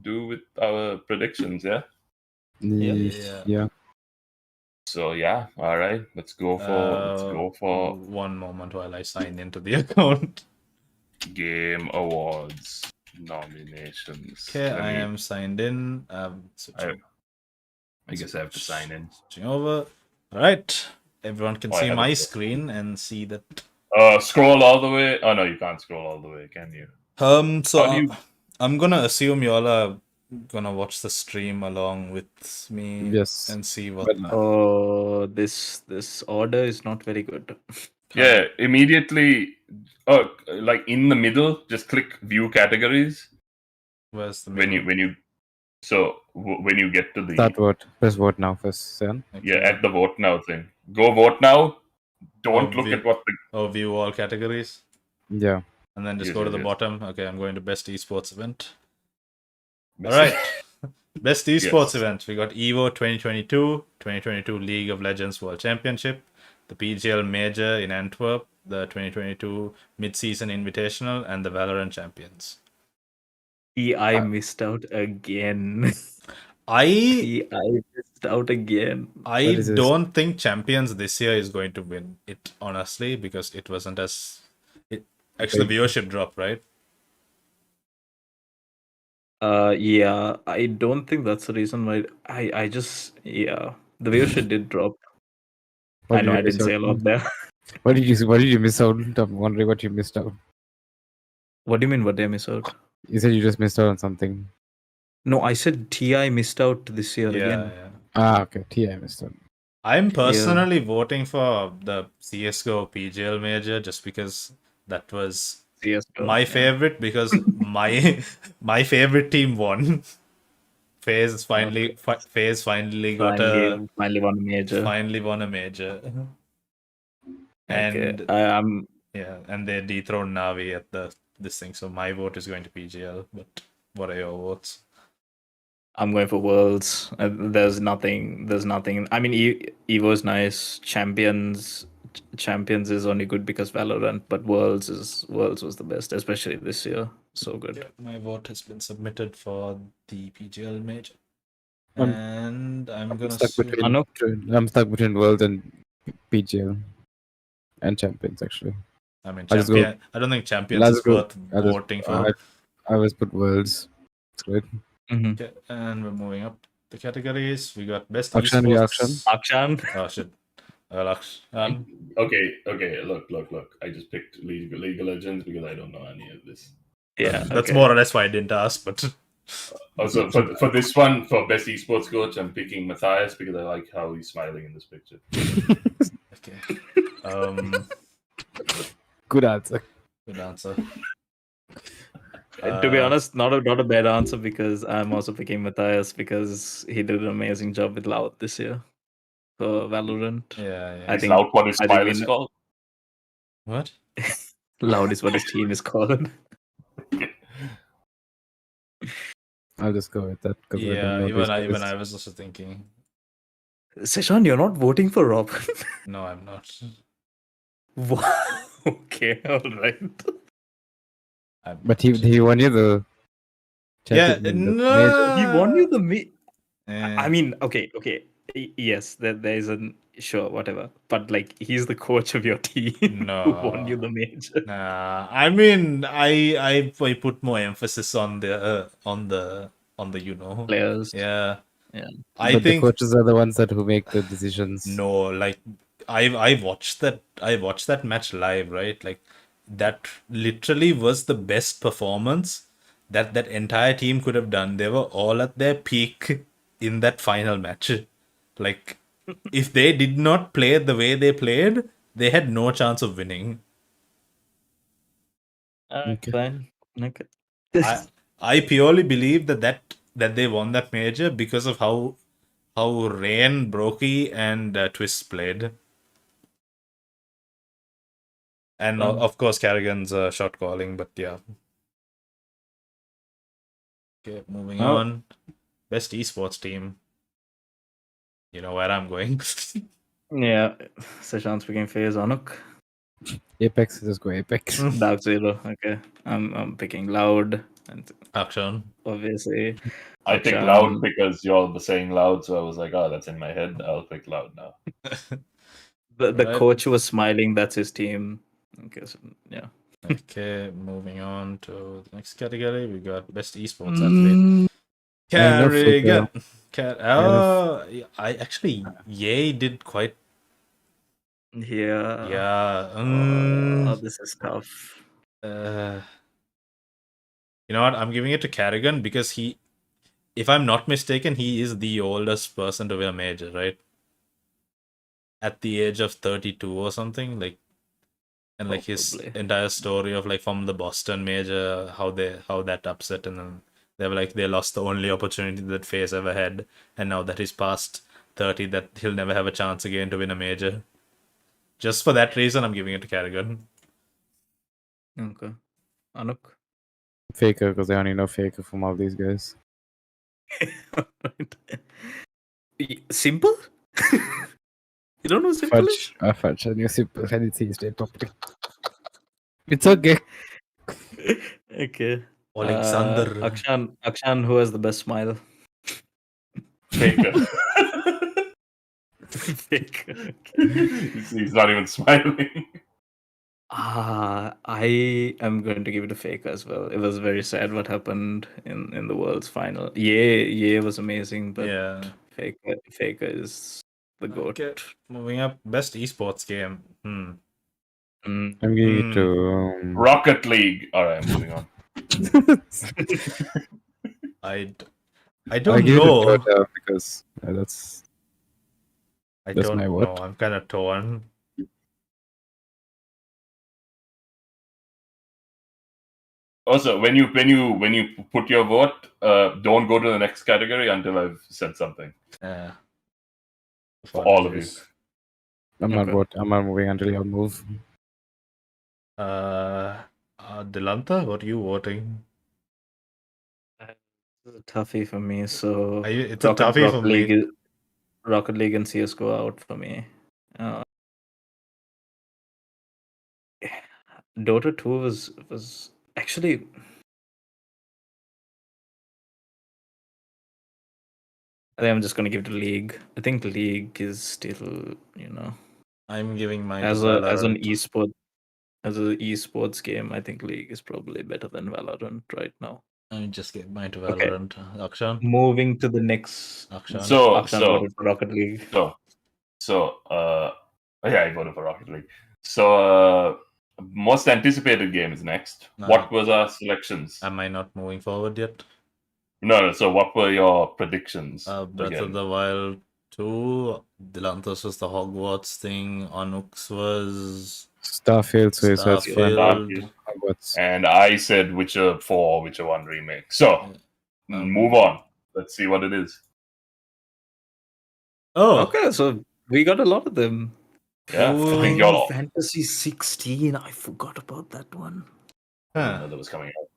do with our predictions, yeah? Yeah. So yeah, all right. Let's go for One moment while I sign into the account. Game Awards nominations. Okay, Let I me- am signed in. I guess I have to sign in. Switching over. All right. Everyone can Oh, I see have my it. screen and see that. Scroll all the way. Oh no, you can't scroll all the way, can you? So How do you- I'm gonna assume y'all are gonna watch the stream along with me. Yes, And see what. but Oh, this order is not very good. Yeah, immediately. Oh, like in the middle, just click View Categories Where's the when you. So when you get to the start vote. Press vote now first, Sen. yeah at the vote now thing, go vote now. Don't look view- at what the view all categories. Yeah. And then just Yes, go to yes, the yes. bottom. Okay, I'm going to best esports event. All right. Best esports Yes. event. We got EVO 2022, 2022 League of Legends World Championship, the PGL Major in Antwerp, the 2022 Mid-Season Invitational, and the Valorant Champions. I missed out again. I I missed out again. I What is this? don't think Champions this year is going to win it, honestly, because it wasn't as... Actually, the viewership dropped, right? Yeah, I don't think that's the reason why I just the viewership did drop. What I know did I you miss didn't say a out lot on? there. What did you miss out? I'm wondering what you missed out. What do you mean? What did I miss out? You said you just missed out on something. No, I said TI missed out this year again. Yeah. Ah, okay. TI missed out. I'm personally voting for the CSGO PGL Major just because that was CS:GO, my yeah. favorite, because my favorite team won. FaZe finally got Finally won a major. finally won a major. Okay, And I'm yeah, and they dethroned Navi at this thing. So my vote is going to PGL. But what are your votes? going for Worlds. There's nothing. I mean, Evo's nice. Champions is only good because Valorant, but Worlds was the best, especially this year. So good. My vote has been submitted for the PGL Major. Um, And I'm gonna Stuck assume- between, I'm stuck between Worlds and PGL and Champions actually. I mean, I'll just go- champion. I don't think Champions Let's is go. worth I'll just- voting for. I always put Worlds. It's great. Mhm. Okay, and we're moving up the categories. We got best Akshan, esports. Akshan. Oh shit. Well, Akshan. Okay. Look. I just picked League of Legends because I don't know any of this. Yeah, That's okay. more or less why I didn't ask, but Also, for this one, for best esports coach, I'm picking Matthias because I like how he's smiling in this picture. okay. Good answer. Good answer. To be honest, not a bad answer because I'm also picking Matthias because he did an amazing job with Loud this year for Valorant. Yeah. I Is think- Loud what his I think smile we is know- called? What? Loud is what his team is called. I'll just go with that. 'cause I don't Yeah, know even these I guys. was also thinking. Seshan, you're not voting for Rob. No, I'm not. Wow. Okay, all right. But he won you the. Yeah, champion in the no. major. He won you the me. Eh, I mean, okay. Yes, there is an sure whatever, but like he's the coach of your team who won you the major. Nah, I mean, I put more emphasis on the Players. Yeah. Yeah. I But the think coaches are the ones who make the decisions. no, like I watched that match live, right? Like that literally was the best performance that entire team could have done. They were all at their peak in that final match. Like if they did not play the way they played, they had no chance of winning. Okay. Fine. Okay. I purely believe that they won that major because of how Rain, Brokey, and Twist played. And of course, Carrigan's shot calling, but yeah. Okay, moving on. Best esports team. You know where I'm going. Yeah. Seshan's picking FaZe Anuk. Apex, just go Apex. Dark Zero. Okay. I'm picking Loud and Akshan. obviously. I picked Akshan. Loud because you all were saying Loud, so I was like, oh, that's in my head. I'll pick Loud now. The Right. coach was smiling. That's his team. Okay. So, yeah. Okay, moving on to the next category. We got best esports athlete. Mm, I know Faker. Kerrigan. I actually, Yay did quite. yeah. Yeah. This is tough. You know what? I'm giving it to Kerrigan because he, if I'm not mistaken, he is the oldest person to win a major, right? At the age of 32 or something, like, and like his Probably. entire story of like from the Boston major, how that upset, and then they were like they lost the only opportunity that FaZe ever had, and now that he's past 30, that he'll never have a chance again to win a major. Just for that reason, I'm giving it to Kerrigan. Okay. Anuk. Faker, because I only know Faker from all these guys. Simple? You don't know what simple is? Fudge. I knew simple. I didn't see his name properly. It's okay. Okay. Alexander. Akshan, who has the best smile? Faker. Faker. He's not even smiling. I am going to give it to Faker as well. It was very sad what happened in the world's final. Yeah, was amazing, but Yeah. Faker is the goat. Okay, moving up, best esports game. Mm. I'm giving it to Rocket League. All right, I'm moving on. I I don't give it to know. Dota because that's That's my know. vote. I'm kind of torn. Also, when you put your vote, don't go to the next category until I've said something. Yeah. For all of you. I'm not Okay. I'm not moving until you all move. Dilantha, what are you voting? It's a toughie for me. So It's a toughie for me. Rocket League and CS:GO out for me. Dota 2 was actually. I think I'm just gonna give it to League. I think League is still, I'm giving mine as to an Valorant. esports game. I think League is probably better than Valorant right now. I just gave mine to Okay. Valorant. Akshan. Moving to the next. Akshan. Akshan voted for Rocket League. I voted for Rocket League. So, most anticipated game is next. No. What was our selections? Am I not moving forward yet? No. So, what were your predictions? Breath of the Wild 2. Dilantha's was the Hogwarts thing. Anuk's was Starfield, so it's fun. Starfield. Hogwarts. And I said Witcher 4, Witcher 1 remake. So, move on. Let's see what it is. Oh, Okay, so we got a lot of them. Yeah, Final Fantasy 16. I forgot about that one. I didn't know that was coming out.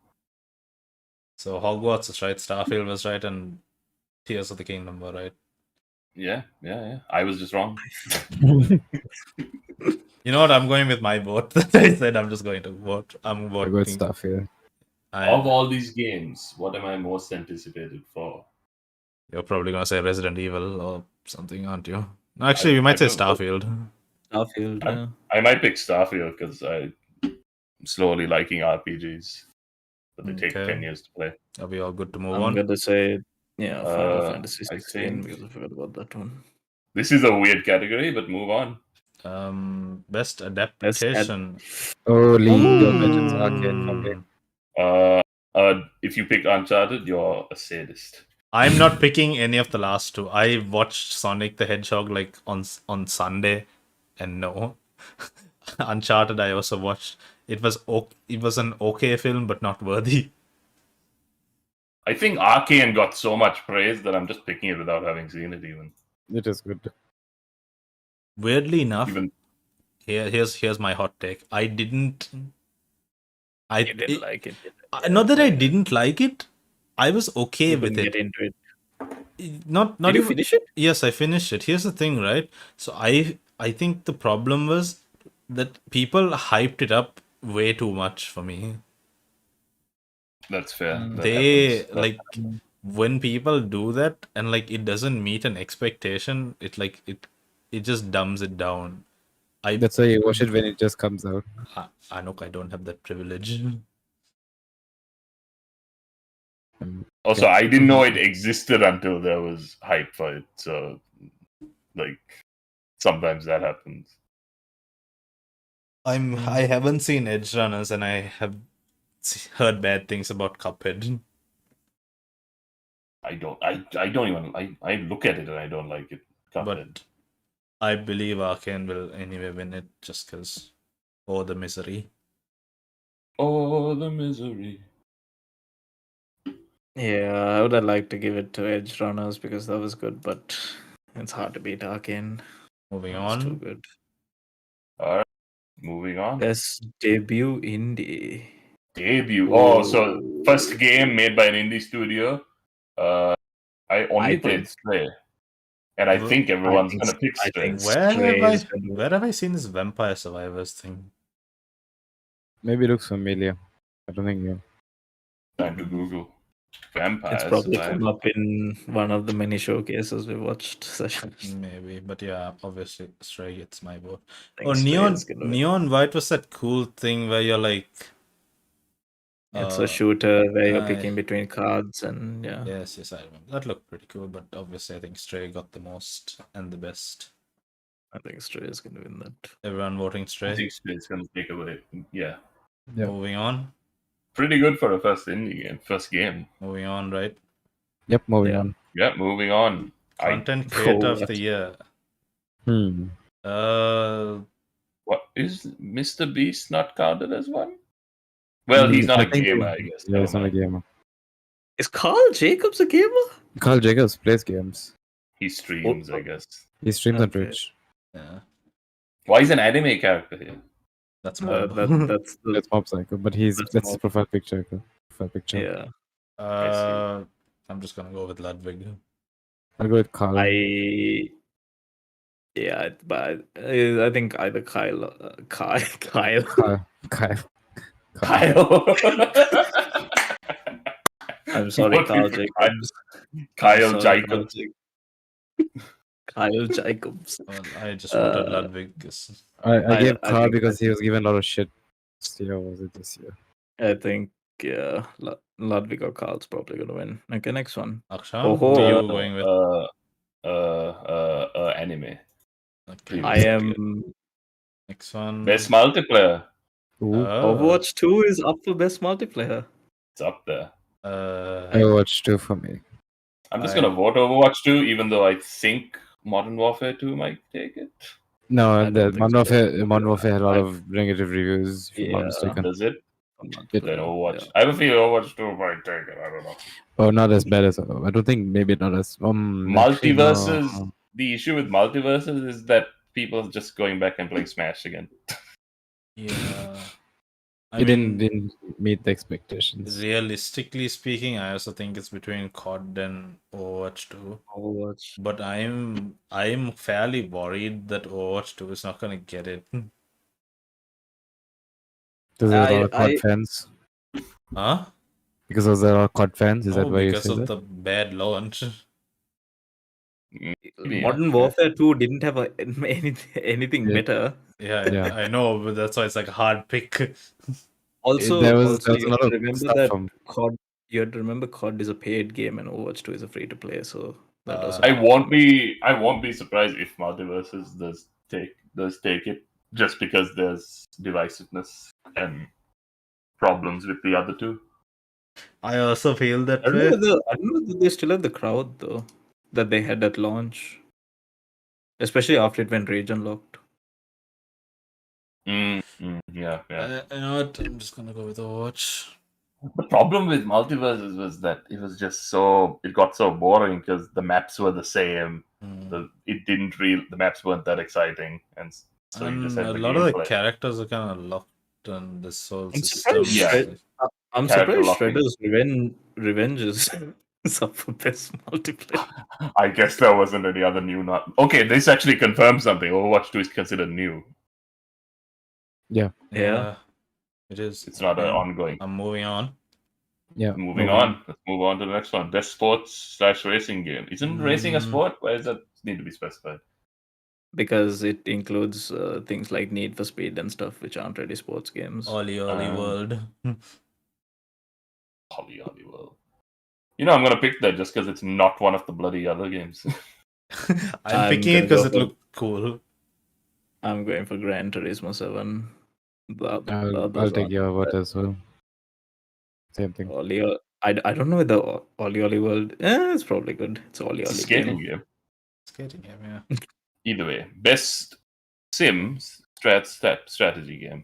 So Hogwarts is right, Starfield was right, and Tears of the Kingdom were right. Yeah. I was just wrong. You know what? I'm going with my vote. I said I'm just going to vote. I'm I voting. got Starfield. Of all these games, what am I most anticipated for? You're probably going to say Resident Evil or something, aren't you? No, actually, we might say Starfield. Starfield, yeah. I might pick Starfield because I'm slowly liking RPGs. But they take 10 years to play. Are we all good to move I'm on? going to say, Final Fantasy I 16 think- because I forgot about that one. This is a weird category, but move on. Best adaptation. League of Legends Arcade. Okay. If you pick Uncharted, you're a sadist. I'm not picking any of the last two. I watched Sonic the Hedgehog like on Sunday, and no. Uncharted I also watched. It was an okay film, but not worthy. I think Arcane got so much praise that I'm just picking it without having seen it even. It is good. Weirdly enough, Even here's my hot take. I didn't. You didn't like it. Not that I didn't like it. I was okay You with couldn't it. get into it. Not Did you even, finish it? Yes, I finished it. Here's the thing, right? So I think the problem was that people hyped it up way too much for me. that's fair. That They happens. But like when people do that and like it doesn't meet an expectation, it just dumbs it down. That's why you watch it when it just comes out. Anuk, I don't have that privilege. Also, Yeah. I didn't know it existed until there was hype for it. So, like, sometimes that happens. I haven't seen Edge Runners, and I have heard bad things about Cuphead. I don't even. I look at it and I don't like it. Cuphead. But I believe Arcane will anyway win it just because. Oh, the misery. Oh, the misery. Yeah, I would have liked to give it to Edge Runners because that was good, but it's hard to beat Arcane. Moving That was too on. good. All right, moving on. Best debut indie. Debut. Oh, so first game made by an indie studio. I only played think- Stray, and I think everyone's gonna pick I Stray. think Where Stray have is gonna- where have I seen this Vampire Survivors thing? Maybe it looks familiar. I don't think you. Time to Google. Vampires. It's probably Survivors. come up in one of the many showcases we watched. Session. Maybe, but yeah, obviously Stray gets my vote. I think Oh, Stray Neon is gonna win. Neon White was that cool thing where you're like. It's a shooter where you're I- picking between cards and yeah. Yes, I remember. That looked pretty cool, but obviously I think Stray got the most and the best. I think Stray is gonna win that. Everyone voting I Stray. think Stray's gonna take away. Yeah, Yeah. Moving on. pretty good for a first indie game. First game. Moving on, right? Yep, moving Yeah. on. Yeah, moving on. Content creator of what? the year. Hmm. What is Mr. Beast not counted as one? Well, he's not I a think gamer, I guess. Yeah, he's Never not a mind. gamer. Is Carl Jacobs a gamer? Carl Jacobs plays games. He streams, I guess. He streams on Okay. Twitch. Yeah, Why is an anime character here? that's Uh, Mob. that's the, That's Mob Psycho, but That's that's his Mob. profile picture. Profile picture. yeah. I'm just gonna go with Ludwig. I'll go with Carl. But I think either Kyle. Kyle. Kyle. I'm sorry, What Carl if- Jacobs. Kyle Sorry, Jacobs. Kyle Jacobs. Well, I just voted Uh, Ludwig 'cause I gave I Carl think because he was given a lot of shit. Last year, or was it this year? I think Ludwig or Carl's probably gonna win. Okay, next one. Akshan, Oh, who are you going with? Anime. Okay, I am. next one. Best multiplayer. Ooh. Overwatch 2 is up for best multiplayer. It's up there. Overwatch 2 for me. I'm just gonna vote Overwatch 2, even though I think Modern Warfare 2 might take it. No, don't the think Modern Warfare had a lot I- of negative reviews, if I'm not Yeah. mistaken. Does it? I'm not It- sure. Then Overwatch. Yeah. I have a feeling Overwatch 2 might take it. I don't know. Oh, not as bad as I don't think. Maybe not as actually, no. Multiverses. The issue with multiverses is that people are just going back and playing Smash again. Yeah. I It mean, didn't meet the expectations. realistically speaking, I also think it's between COD and Overwatch 2. Overwatch. But I'm fairly worried that Overwatch 2 is not gonna get it. Because there's a lot of COD I- fans. Huh? Because there's a lot of COD fans. Is that Oh, why you because say of that? the bad launch. Yeah. Modern Warfare 2 didn't have anything Yeah. better. Yeah, Yeah. I know, but that's why it's like a hard pick. Also, there was also a you lot have of to remember stuff that from. COD. You have to remember COD is a paid game and Overwatch 2 is a free to play. So that also. I won't be surprised if Multiverses does take it, just because there's divisiveness and problems with the other two. I also feel that I don't know way. whether they still have the crowd though that they had at launch, especially after it went region locked. Yeah. You know what? I'm just gonna go with Overwatch. The problem with Multiverses was that it got so boring because the maps were the same. Mm. The maps weren't that exciting, and so you just had a the lot of the gameplay. characters are kind of locked on this whole I'm system. surprised. Yeah. I'm Character surprised locking. Shredder's Revenge is up for best multiplayer. I guess there wasn't any other new. Okay, this actually confirms something. Overwatch 2 is considered new. Yeah, Yeah. it is. It's not an Yeah. ongoing. I'm moving on. Yeah. Moving on. Let's move on to the next one. Best sports/racing game. Isn't racing a sport? Why does that need to be specified? because it includes things like Need for Speed and stuff, which aren't really sports games. Ollie Um, World. Holly World. You know, I'm gonna pick that just because it's not one of the bloody other games. I'm I'm picking it gonna go because it for- looked cool. I'm going for Gran Turismo 7. The I'll others take aren't your vote that- as well. Same thing. I don't know whether Ollie World. It's probably good. It's Ollie It's a Ollie skating game. game. Skating game, yeah. Either way, best Sims strategy game.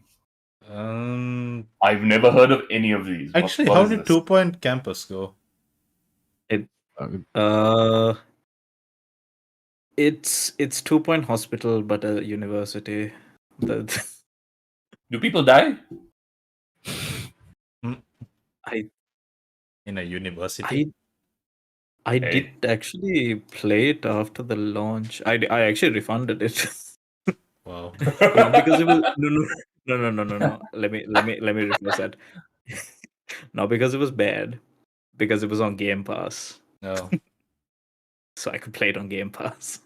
I've never heard of any of these. Actually, what how is did this? 2 Point Campus go? It's 2 Point Hospital, but a university. Do people die? In a university? I Hey. did actually play it after the launch. I actually refunded it. Wow. Not because it was no. Let me rephrase that. Not because it was bad, because it was on Game Pass, No. so I could play it on Game Pass.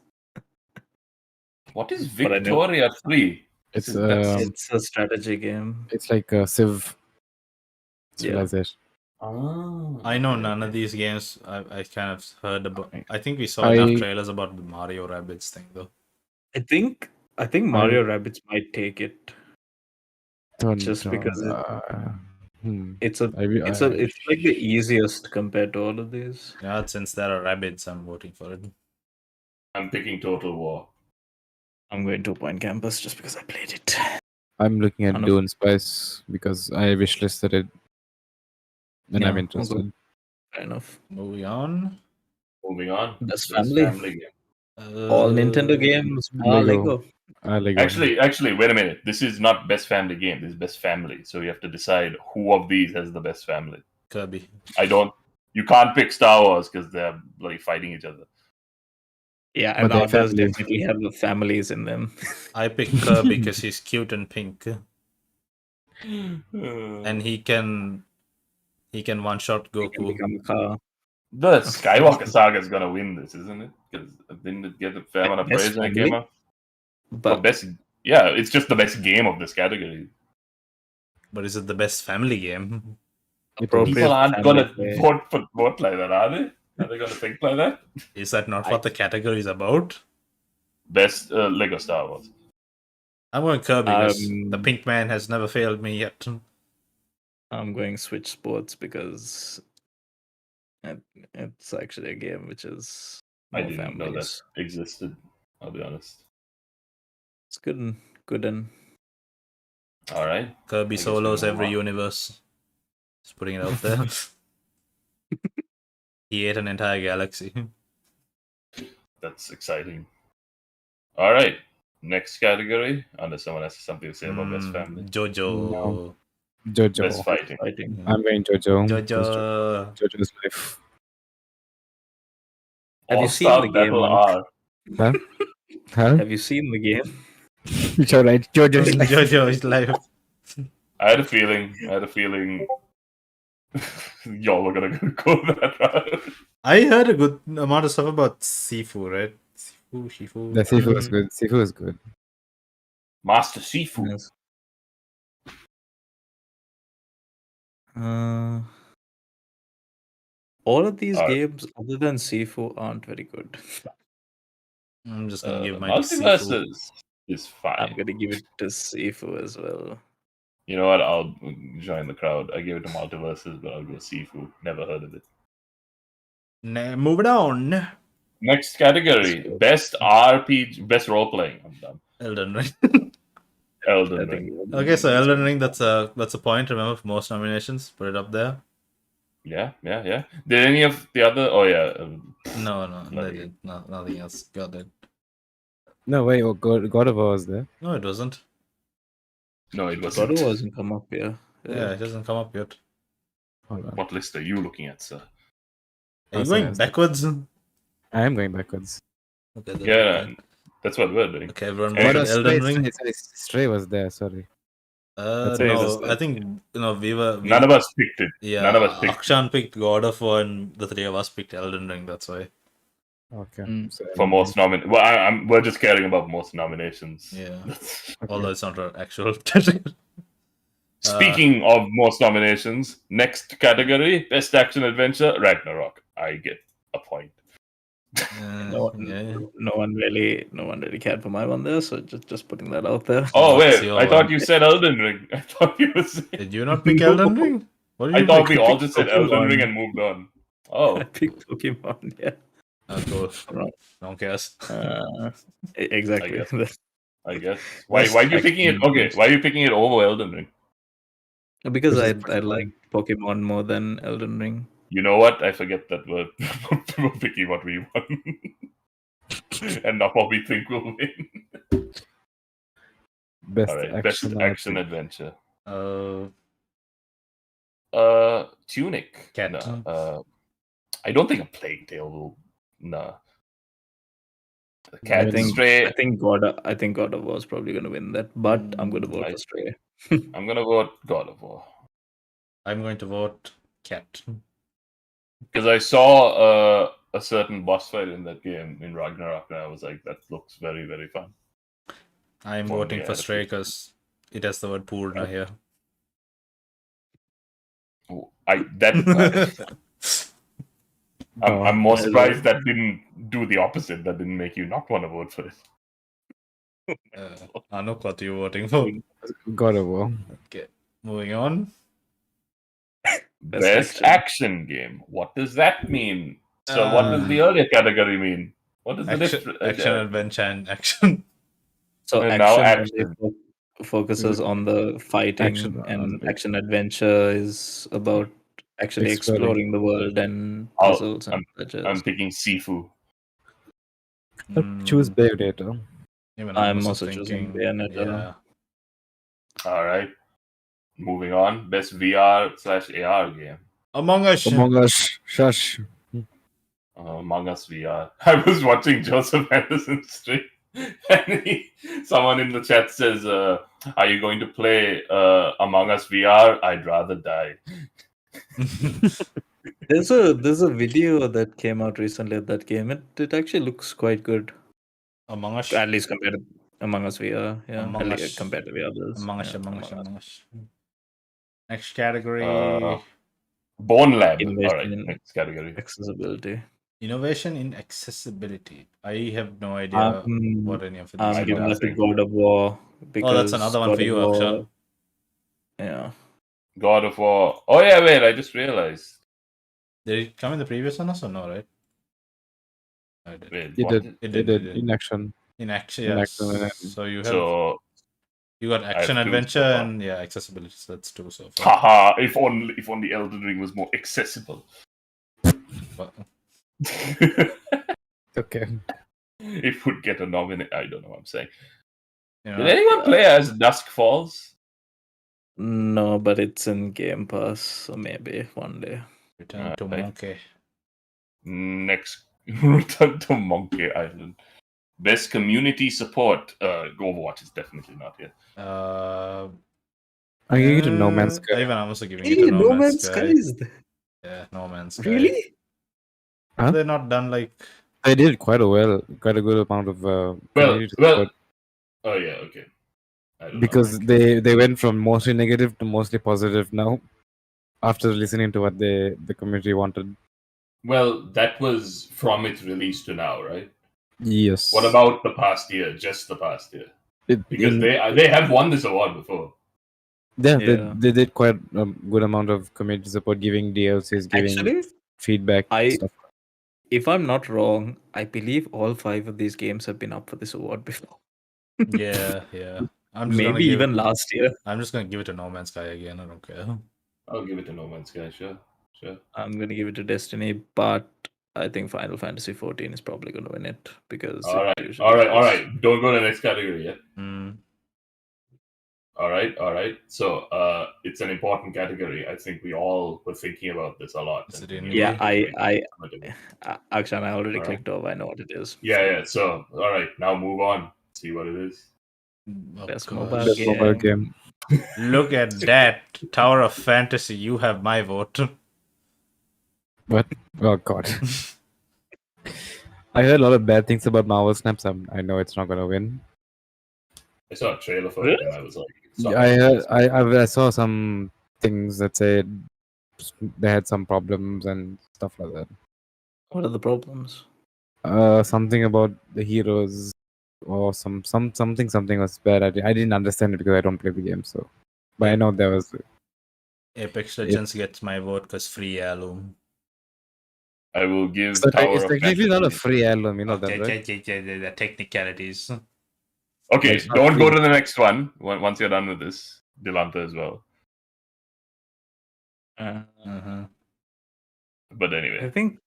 What is But I know- Victoria 3? It's It's a strategy game. it's like a Civ Yeah. civilization. I know none of these games. I kind of heard about. I think we saw enough trailers about the Mario Rabbids thing, though. I think Mario Rabbids might take it. Just because it's like the easiest compared to all of these. Yeah, since there are rabbits, I'm voting for it. I'm picking Total War. I'm going to Point Campus just because I played it. I'm looking at Anuk. Dune Spice because I wishlisted it, and I'm Yeah, interested. Fair enough. Moving on. Moving on. Best Best family. game. All Nintendo games. Lego. Lego. Actually, wait a minute. This is not best family game. This is best family. So you have to decide who of these has the best family. Kirby. You can't pick Star Wars because they're bloody fighting each other. Yeah, But and they're others families. definitely have the families in them. I picked Kirby because he's cute and pink, and he can one shot Can Goku. become a car. The Skywalker Saga is gonna win this, isn't it? Because didn't it get a fair amount of Best praise when it family? came out? But Yeah, it's just the best game of this category. But is it the best family game? appropriate People aren't family gonna play. vote like that, are they? Are they gonna think like that? Is that not what the category is about? Best Lego Star Wars. I'm going Kirby because the Um, pink man has never failed me yet. I'm going Switch Sports because it's actually a game which is I more didn't know families. that existed. I'll be honest. It's good and All right. Kirby guess we solos move every on. universe. Just putting it out there. He ate an entire galaxy. That's exciting. All right. Next category. Unless someone has something to say about best family. Jojo. No. Jojo. Best fighting. fighting. I'm going Jojo. Jojo. Jojo's life. Have you All-Star seen the game, Battle Anuk? R. Huh? Have you seen the game? It's alright. Jojo's life. Jojo's life. I had a feeling y'all were gonna go that route. I heard a good amount of stuff about Sifu, right? Shifu. The Sifu was good. Sifu was good. Master Sifu. Yes. All of these games, other than Sifu, aren't very good. I'm just gonna give The mine to Sifu. Multiverse is I'm fine. gonna give it to Sifu as well. You know what? I'll join the crowd. I give it to Multiverses, but I'll go Sifu. Never heard of it. Moving on. Next category: best RPG, best role playing. I'm done. Elden Ring. Elden I Ring. think Okay, so Elden Ring, that's a point. Remember, for most nominations, put it up there. Yeah. Did any of the other? Oh yeah. No, they Bloody- did. No, nothing else got it. No, wait. Oh, God of War was there. No, it wasn't. No, it God wasn't. hasn't come up here. Yeah, it doesn't come up yet. Hold on. What list are you looking at, sir? Are you sorry, going backwards? I am going backwards. Okay, that's Yeah, fine. that's what we're doing. Okay, everyone What voted Elden Ring. Stray was there. Sorry. That's Stray No, is I think we were. None of us picked it. Yeah, None of us picked. Akshan picked God of War, and the three of us picked Elden Ring. That's why. Okay. Mm. So, for most nominations. Well, we're just caring about most nominations. Yeah. That's- Although it's not an actual category. Speaking of most nominations, next category, Best Action Adventure, Ragnarok. I get a point. No, yeah. no one really cared for my one there, so just putting that out there. Oh What's wait, your I thought one? you said Elden Ring. I thought you were saying... Did you not pick Elden Ring? What did I you thought pick? we all just said Elden Pokemon. Ring and moved on. I Oh, picked Pokemon. Yeah, Cool. Right. No one cares. Exactly. I guess. Why are you picking it? Action Okay, why are you picking it over Elden Ring? Because I Because it's like Pokemon more than Elden Ring. You know what? I forget that we're picking what we want. And not what we think will win. best Alright, best action. action adventure. Tunic. Cat. No. I don't think a Plague Tale will. No. I Cat think Stray. I think God of War is probably going to win that, but I'm going to vote for Stray. I'm gonna vote God of War I'm going to vote Cat. because I saw a certain boss fight in that game in Ragnarok, and I was like, that looks very, very fun. I'm For voting me, I for had a Stray few- because it has the word Purna here. I'm more I surprised that didn't do the opposite. That didn't make you not want to vote for it. Anuk, what are you voting for? God of War. Okay, moving on. Best action game. What does that mean? So, what does the earlier category mean? What is the Action, difference? action, adventure, and action. So And now action action. focuses on the fighting, Action, and okay. action adventure is about actually Exploring. exploring the world and I'll- puzzles and such I'm as. picking Sifu. Choose Bayonetta. Even I'm also also choosing thinking, Bayonetta. yeah. All right. Moving on. Best VR/AR game. Among Us. Among Us. Shush. Among Us VR. I was watching Joseph Anderson's stream, and someone in the chat says, "Are you going to play Among Us VR? I'd rather die." There's a video that came out recently of that game. It actually looks quite good, Among Us. at least compared to Among Us VR. Yeah, Among at least Us. compared to the others. Among Us, Yeah, Among Us, Among Us. Among Us. Next category. Bone Lab. Innovation All right. in Next category. accessibility. Innovation in accessibility. I have no idea what any of these I'm are. giving that to nothing. God of War because Oh, that's another one God for of you, War- Akshan. Yeah. God of War. Oh yeah, wait. I just realized. Did it come in the previous one or no, right? I did. Wait, It what did. is- It It did. did. In action. In action, In yes. action and- So you have So, you got have action, two adventure, so far. and yeah, accessibility. So that's two so far. haha! If only Elden Ring was more accessible. But, Okay. It would get a nomination. I don't know what I'm saying. you know, Did anyone play as Dusk Falls? No, but it's in Game Pass, so maybe one day. Return to Right. Monkey. Next, Return to Monkey Island. Best community support. Overwatch is definitely not here. I'm giving it to No Man's Sky. Even I'm also giving it to No Man's Sky. is there. Yeah, No Man's Sky. Really? Huh? They're not done like They did quite a good amount of community support Oh yeah, okay. I don't know. because they went from mostly negative to mostly positive now after listening to what the community wanted. Well, that was from its release to now, right? Yes. What about the past year? Just the past year, because they have won this award before. Yeah, Yeah. they did quite a good amount of community support, giving DLCs, giving Actually, feedback, stuff. if I'm not wrong, I believe all 5 of these games have been up for this award before. yeah. I'm just Maybe even last year. I'm just gonna give it to No Man's Sky again. I don't care. I'll give it to No Man's Sky. Sure. I'm gonna give it to Destiny, but I think Final Fantasy 14 is probably gonna win it because All it right. usually All is. right. Don't go to the next category yet. Mm. All right. So, it's an important category. I think we all were thinking about this a lot. Is and it in thinking Yeah, about it. Akshan, I already Alright. clicked off. I know what it is. Yeah. So, all right. Now move on. See what it is. Best gosh. mobile Best mobile game. Look at that Tower of Fantasy. You have my vote. What? Oh god. I heard a lot of bad things about Marvel Snaps. I know it's not gonna win. I saw a trailer for it Really? and I was like, Yeah, I heard, I saw some things that said they had some problems and stuff like that. What are the problems? Something about the heroes or something was bad. I didn't understand it because I don't play the game. So, but I know there was. Apex Legends gets my vote because free heirloom. I will give So Tower it's of technically not a Fantasy. free heirloom, you know Okay, that, right? the technicalities. Okay, It's not don't go free. to the next one once you're done with this. Dilantha as well. But I anyway, think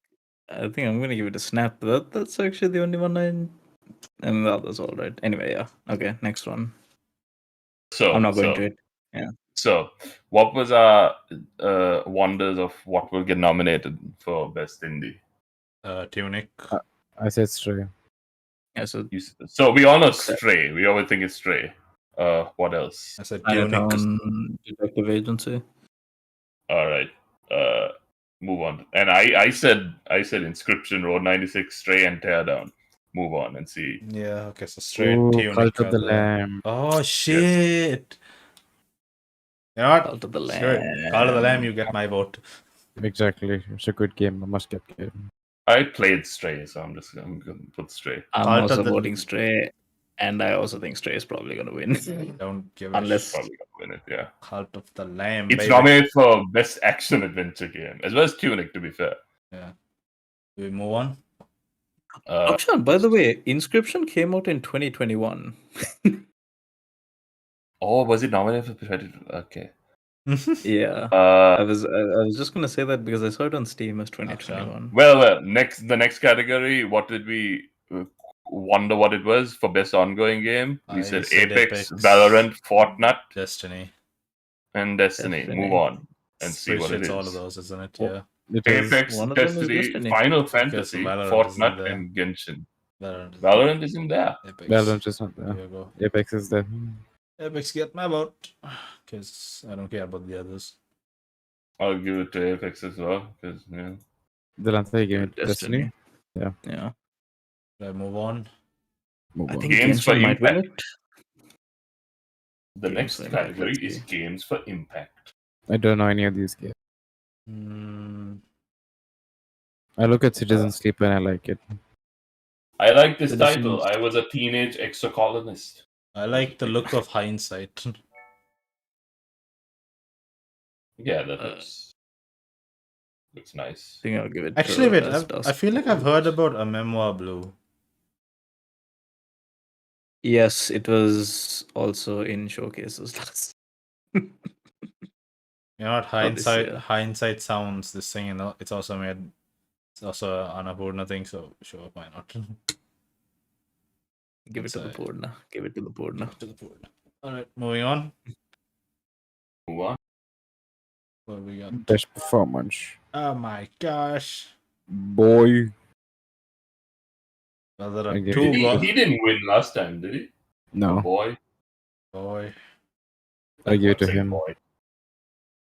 I'm gonna give it a snap. That's actually the only one and the others all right. Anyway, yeah. Okay, next one. I'm not going to it. So, what was our wonders of what will get nominated for best indie? Tunic. I said Stray. Yeah, so So we all know Stray. We always think it's Stray. What else? I said Tunic. Chinatown Detective Agency. All right. Move on. And I said Inscription, Road 96, Stray, and Teardown. Move on and see. Yeah, okay, so straight Ooh, Tunic. Cult of the are Lamb. Oh shit! You know what? Cult of the Sure. Call of the Lamb, you get my vote. Exactly. It's a good game. A must-get game. I played Stray, so I'm going to put Stray. I'm Cult also of the- voting Stray, and I also think Stray is probably gonna win. Don't give Unless- a Probably going to win it, yeah. Cult of the Lamb. It's baby. nominated for Best Action Adventure Game, as well as Tunic, to be fair. Yeah. Do we move on? Akshan, by the way, Inscription came out in 2021. Oh, was it nominated for Predator? Okay. Yeah. I Uh, was just gonna say that because I saw it on Steam as 2021. well, the next category. What did we wonder what it was for best ongoing game? We I said said Apex, Apex. Valorant, Fortnite, Destiny. and Destiny. Move on and see Pretty what sure it it's is. all of those, isn't it? Oh. Yeah. It is. Apex, One of them is Destiny, Destiny. Final Because Fantasy, Valorant isn't Fortnite, there. and Genshin. Valorant. Valorant isn't there. Apex. Valorant is not there. Here you go. Apex is there. Apex get my vote. Because I don't care about the others. I'll give it to Apex as well because yeah. Dilantha, you gave it Destiny. Yeah. Should I move on? Move I on. think Games for Genshin might win Impact. it. The Games next for Impact, category let's is see. Games for Impact. I don't know any of these games. Mm, I look at Citizen Sleep and I like it. I like this Citizens. title. I was a teenage exocolonist. I like the look of hindsight. Yeah, that Uh, looks nice. I think I'll give it. Actually, to wait. As I Dusk feel like I've Falls. heard about a memoir blue. Yes, it was also in showcases last. You know what? Oh, this year. Hindsight sounds this thing, you know. It's also made. It's also an Annapurna thing, so sure, why not? Give it to the That's Purna. Give it to the Purna. To the board. All right, moving on. Move on. What we got? Best performance. Oh my gosh! Boy. Well, there are Okay. two He didn't win last time, did he? No. Boy. boy. I give it to Say him. Boy.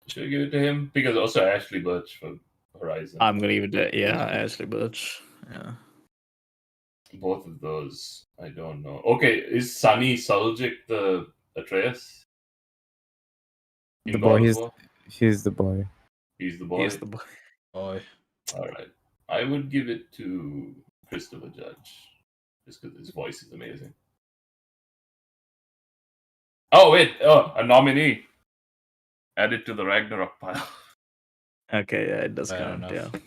Should we give it to him? Because also Ashley Birch for Horizon. I'm gonna give it to Ashley Birch. Yeah. Both of those, I don't know. Okay, is Sunny Suljic the Atreus? In The God boy, of he's War? the boy. He's the boy. He's the boy. Boy. All right. I would give it to Christopher Judge. Just because his voice is amazing. Oh, wait. Oh, a nominee. Add it to the Ragnarok pile. Okay, yeah, it does Fair count. enough. Yeah.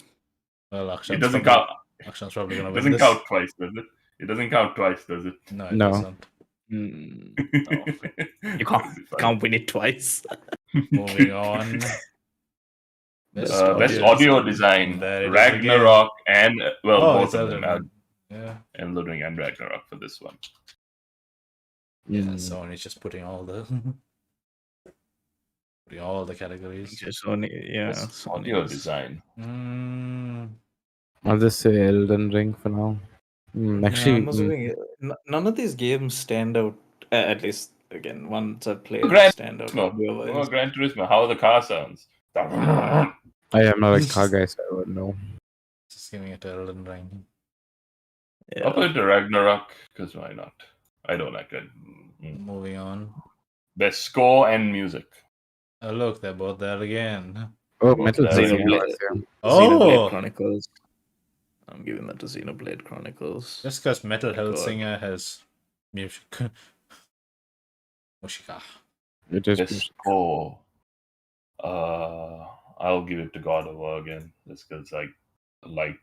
Well, Akshan's It doesn't probably- count. Akshan's probably gonna It win doesn't this. count twice, does it? It doesn't count twice, does it? No, it No. doesn't. You can't win it twice. Moving on. Best audio design, There it is Ragnarok, and well, Oh, both it's of Elden them, Ring. Yeah. Elden Ring and Ragnarok for this one. Yeah, Mm. Sony's just putting all the categories. Just only, yeah. Best Sony audio is- design. I'll just say Elden Ring for now. Actually, I'm also thinking, none of these games stand out. At least, again, once I've played, Gran stand out. Turismo. audio-wise. Oh, Gran Turismo. How are the car sounds? I am not a car guy, so I would know. Just giving it to Elden Ring. I'll put it to Ragnarok because why not? I don't like it. Moving on. Best score and music. Oh, look, they're both there again. Oh, Both Metal there Hellsinger again. was, yeah. Xenoblade Oh, Chronicles. I'm giving that to Xenoblade Chronicles. just because Metal My God. Hellsinger has music. Mushika. It is Best score. I'll give it to God of War again, just because I like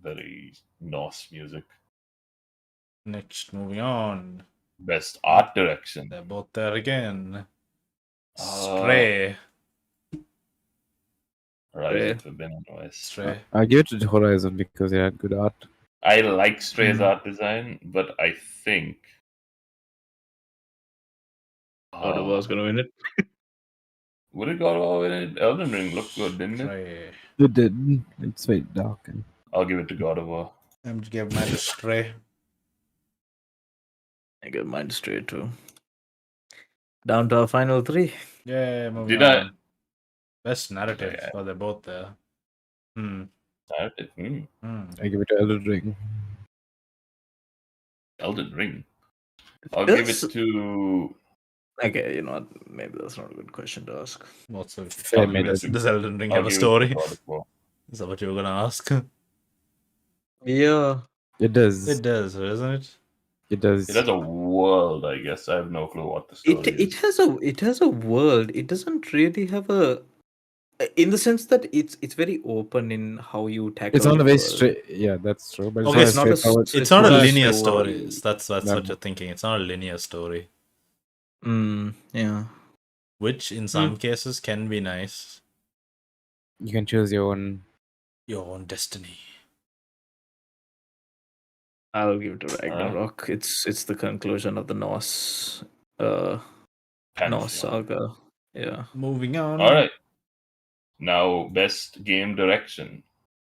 very Norse music. Next, moving on. Best art direction. They're both there again. Uh, Stray. Horizon Forbidden West. Stray. I give it to Horizon because it had good art. I like Stray's art design, but I think God of War's gonna win it. would it go over in it? Elden Ring looked good, didn't it? Stray. It did. It's very dark. And I'll give it to God of War. I'm to give mine to Stray. I give mine straight too. Down to our final three. Yeah, moving Did I- on. Best narrative. Yeah. Oh, they're both there. Narrative. I give it to Elden Ring. Elden Ring. I'll give This- it to. Okay, you know what? Maybe that's not a good question to ask. What's a, Fair I'll give made it it. to- does Elden Ring I'll have a give it to story? God of War. Is that what you were gonna ask? Yeah. It does. It does, doesn't it? It does. It has a world, I guess. I have no clue what the story It is. has a world. It doesn't really have a, in the sense that it's very open in how you tackle. It's not a the very world. straight. Yeah, that's true. But Okay, it's it's not not a a straightforward. It's not a not a linear story. story. That's No. what you're thinking. It's not a linear story, Yeah. which in some cases can be nice. You can choose your own. Your own destiny. I'll give it to Ragnarok. It's the conclusion of the Norse Norse Pantheon. saga. Yeah. Moving on. All right. Now, best game direction.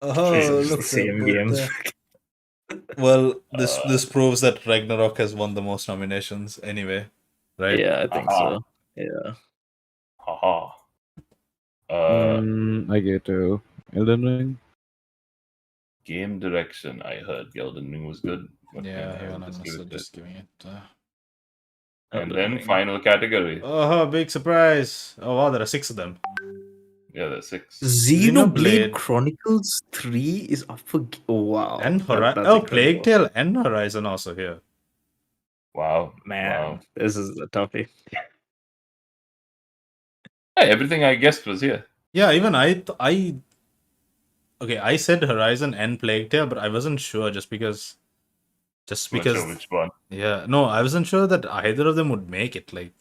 Oh, It's look, the same they're both games. there. Well, this Uh, this proves that Ragnarok has won the most nominations anyway, right? Yeah, I think Aha. so. Yeah. Haha. I give it to Elden Ring. Game direction. I heard Elden Ring was good. But Yeah, I hang will on, I'm just give also it just to- giving it. And Elden then Ring. final category. Oh, big surprise! Oh wow, there are 6 of them. Yeah, there's 6. Xenoblade Xenoblade. Chronicles 3 is up for. Oh, wow. And That's Plague incredible. Tale and Horizon also here. Wow. Man, Wow. this is a toughie. Hey, everything I guessed was here. Yeah, even okay, I said Horizon and Plague Tale, but I wasn't sure just because Not sure which one. yeah, no, I wasn't sure that either of them would make it. Like,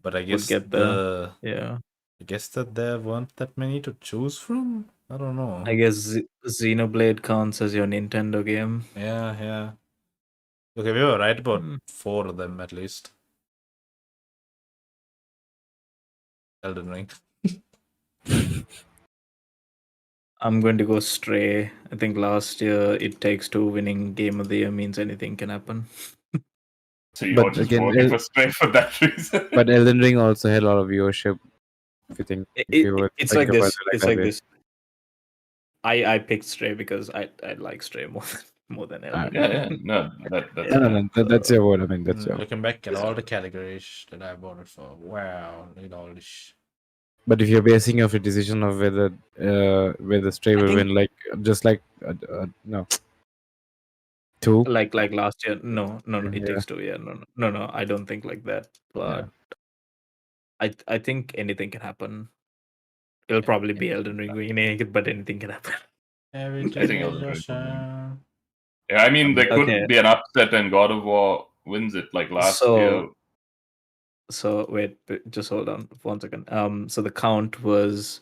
but I guess get there. Yeah. I guess that there weren't that many to choose from. I don't know. I guess Xenoblade counts as your Nintendo game. Yeah. Okay, we were right about Hmm. 4 of them at least. Elden Ring. I'm going to go Stray. I think last year It Takes Two winning Game of the Year means anything can happen. So you're But just again, voting for Stray for that reason. But Elden Ring also had a lot of viewership. If you think, if you would It's think like about this. it It's that like way. this. I picked Stray because I like Stray more than Elden Ring. yeah. No, that's No, that's your word. I mean, that's your. Looking back at all the categories that I voted for. Wow, look at all this. But if you're basing your decision of whether Stray will think- win, like just like no, 2. Like last year. No. It Yeah. Takes Two. Yeah, no. I don't think like that. But I think anything can happen. It'll probably be Elden Ring winning it, but anything can happen. Everything think is Elden Ring just, will Yeah, I mean, there could Okay. be an upset and God of War wins it like last So- year. So wait, just hold on 1 second. So the count was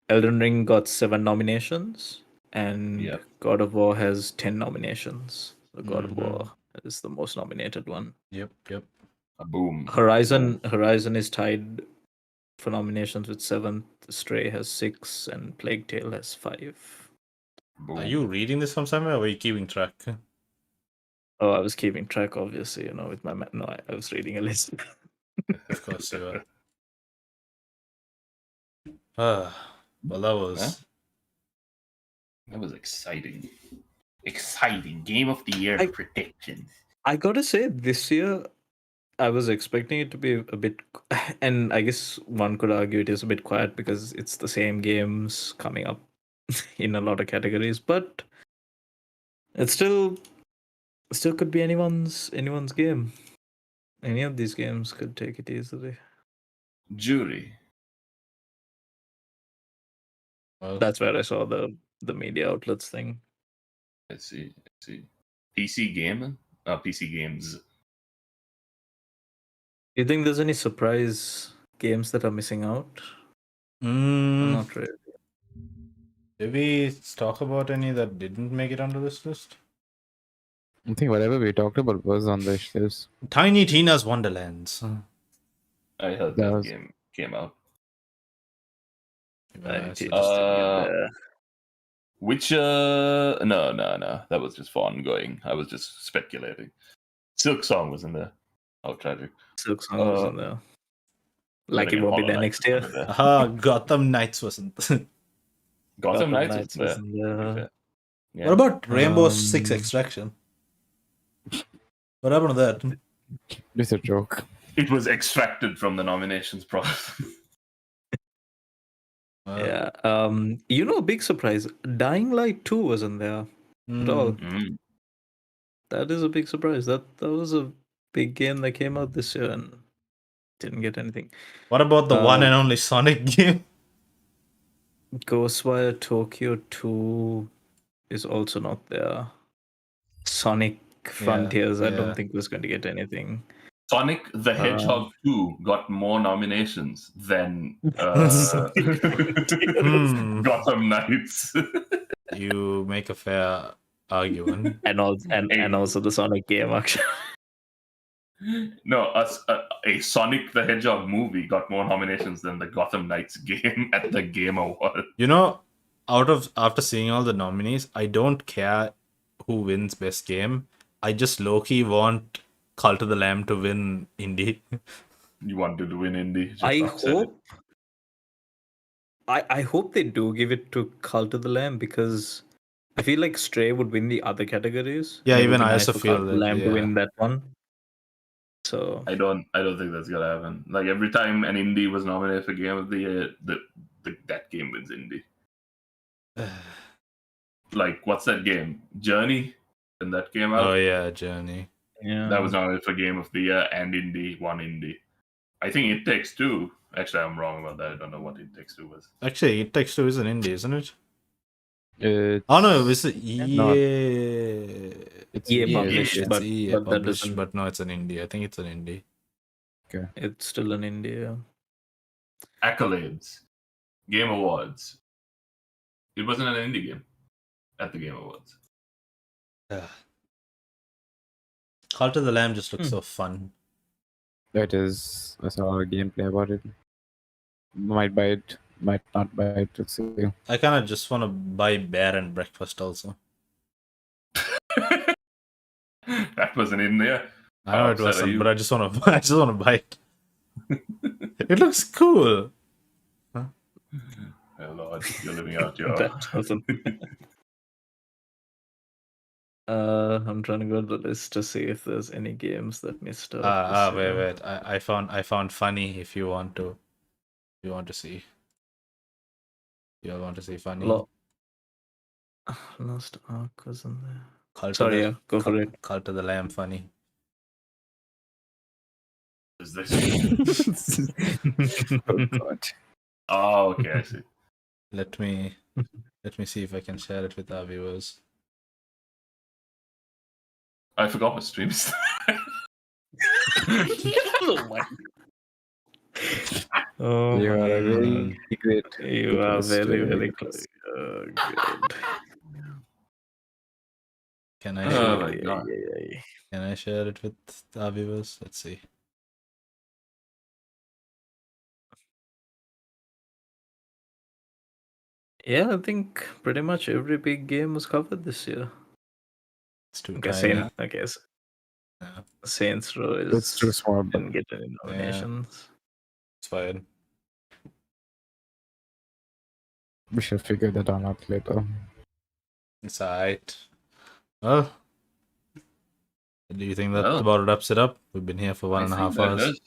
Elden Ring got 7 nominations, and Yep. God of War has 10 nominations. So God of Mhm. War is the most nominated one. Yep. Boom. Horizon is tied for nominations with 7. Stray has 6, and Plague Tale has 5. Boom. Are you reading this from somewhere or are you keeping track? Oh, I was keeping track, obviously, with my no, I was reading a list. Of course you are. Well, that was That was exciting. Exciting game of the year predictions. I gotta say, this year I was expecting it to be a bit, and I guess one could argue it is a bit quiet because it's the same games coming up in a lot of categories, but it still could be anyone's game. Any of these games could take it easily. Jury. Well, That's where I saw the media outlets thing. Let's see. PC game? PC games. Do you think there's any surprise games that are missing out? Not really. Did we talk about any that didn't make it onto this list? I think whatever we talked about was on the list. Tiny Tina's Wonderlands. I heard That that was- game came out. Yeah, Which no, that was just for ongoing. I was just speculating. Silk Song was in there. How tragic. Silk Song was in there. Like Then it again, won't be Hollow there Knight next was year. under there. Gotham Knights wasn't. Gotham Knights was there. was in there. fair. Yeah. What about Rainbow Six Um, Extraction? What happened to that? It's a joke. It was extracted from the nominations process. Yeah. A big surprise. Dying Light 2 wasn't there at all. Mm. That is a big surprise. That was a big game that came out this year and didn't get anything. What about the one and only Sonic game? Ghostwire Tokyo 2 is also not there. Sonic Frontiers, I yeah. don't think was going to get anything. Sonic the Hedgehog 2 got more nominations than Gotham Knights. You make a fair argument. And also the Sonic game, actually. No, a Sonic the Hedgehog movie got more nominations than the Gotham Knights game at the Game Award. You know, after seeing all the nominees, I don't care who wins best game. I just low-key want Cult of the Lamb to win indie. You wanted to win indie. just I not said it. hope I hope they do give it to Cult of the Lamb because I feel like Stray would win the other categories. Yeah, and it even would be I nice also for feel Cult of the that, Lamb to yeah. win that one. So I don't think that's gonna happen. Like every time an indie was nominated for Game of the Year, that game wins indie. Like what's that game? Journey? When that came out? Oh yeah, Journey. yeah, That was nominated for Game of the Year and indie, one indie. I think It Takes Two. Actually, I'm wrong about that. I don't know what It Takes Two was. Actually, It Takes Two is an indie, isn't it? It's Oh no, it's EA. not. It's EA EA, published, It's but EA that published, doesn't- but no, it's an indie. I think it's an indie. it's still an India. Accolades. Game Awards. It wasn't an indie game at the Game Awards. Cult of the Lamb just looks so fun. It is. I saw a gameplay about it. Might buy it, might not buy it. Let's see. I kind of just want to buy Bear and Breakfast also. That wasn't in there. I know How it upset are wasn't, you? but I just want to. I just want to buy it. It looks cool. Oh Lord, you're living out your. That wasn't. I'm trying to go to the list to see if there's any games that missed out. Wait. I found funny. If you want to see. You want to see funny. Lost Ark wasn't there. Cult Sorry, of yeah, go for it. Cult of the Lamb funny. Is this? Oh god. Oh, okay, I see. Let me see if I can share it with our viewers. I forgot my streams. Oh, You are a very great. you are very, Good very host. close. Good. Can I Oh my God. can I share it with our viewers? Let's see. Yeah, I think pretty much every big game was covered this year. It's too Okay, tiny. I guess. Yeah. Saints Row is It's too small, but didn't get any nominations. It's fine. we shall figure that one out later. It's alright. Well, do you think that Well, about wraps it up? We've been here for one and a half hours.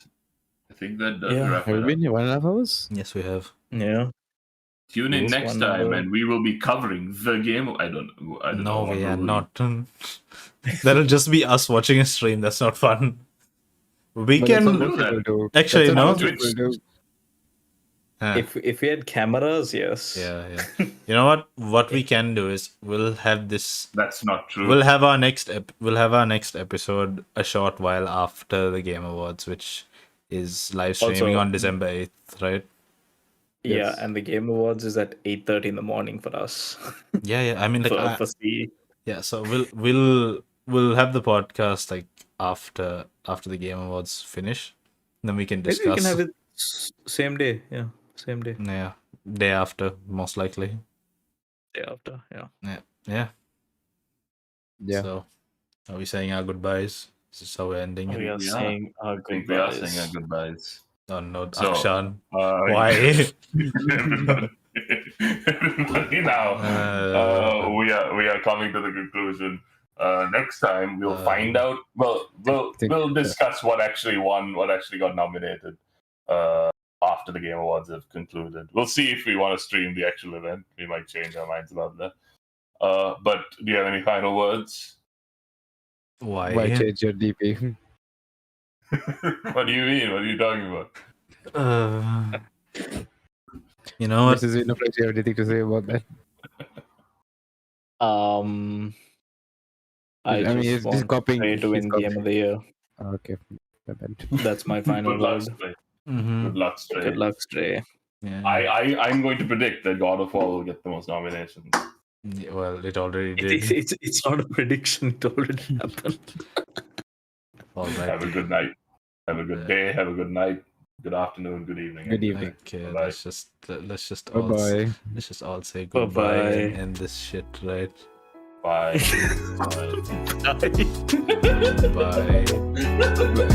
I think that does Yeah. wrap Have it we up. been here 1.5 hours? Yes, we have. Yeah. Tune in Yes, next 1 time, hour. and we will be covering the game. I don't No, know. what we will are we- not. That'll just be us watching a stream. That's not fun. We But that's what can. most people do. Actually, That's what no. most people do. If we had cameras, yes. Yeah. You know what? What we can do is we'll have this. That's not true. We'll have our next. We'll have our next episode a short while after the Game Awards, which is live streaming Also- on December 8th, right? Yeah, Yes. and the Game Awards is at 8:30 in the morning for us. Yeah. I mean, like, for C. yeah. So we'll have the podcast like after the Game Awards finish, then we can Maybe discuss. we can have it same day. Yeah, same day. Yeah, day after, most likely. Day after. Yeah. Yeah. Yeah. So, are we saying our goodbyes? This is how we're ending We it. are Yeah. saying our I think we are goodbyes. saying our goodbyes. Oh no, So, Akshan. Why? Why? Everybody now. We are coming to the conclusion. Next time we'll find out. Well, we'll discuss what actually won, what actually got nominated. After the Game Awards have concluded, we'll see if we want to stream the actual event. We might change our minds about that. But do you have any final words? Why? Why change your DP? What do you mean? What are you talking about? You know what? Mrs. Xenoflex, you have anything to say about that? I mean, just it's want just copying. Trey to win he's Game copying. of the Year. Okay. My bad. That's my final Good luck, word. Stray. Mhm. Good luck, Stray. Good luck, Stray. Yeah. I'm going to predict that God of War will get the most nominations. Yeah, well, it already did. It's not a prediction. It already happened. All right. Have a good night. Have a good Yeah. day. Have a good night. Good afternoon. Good evening. Good evening. Okay, Bye-bye. let's just Bye bye. let's just all say Bye-bye. goodbye and end this shit, right? Bye. Bye. Bye.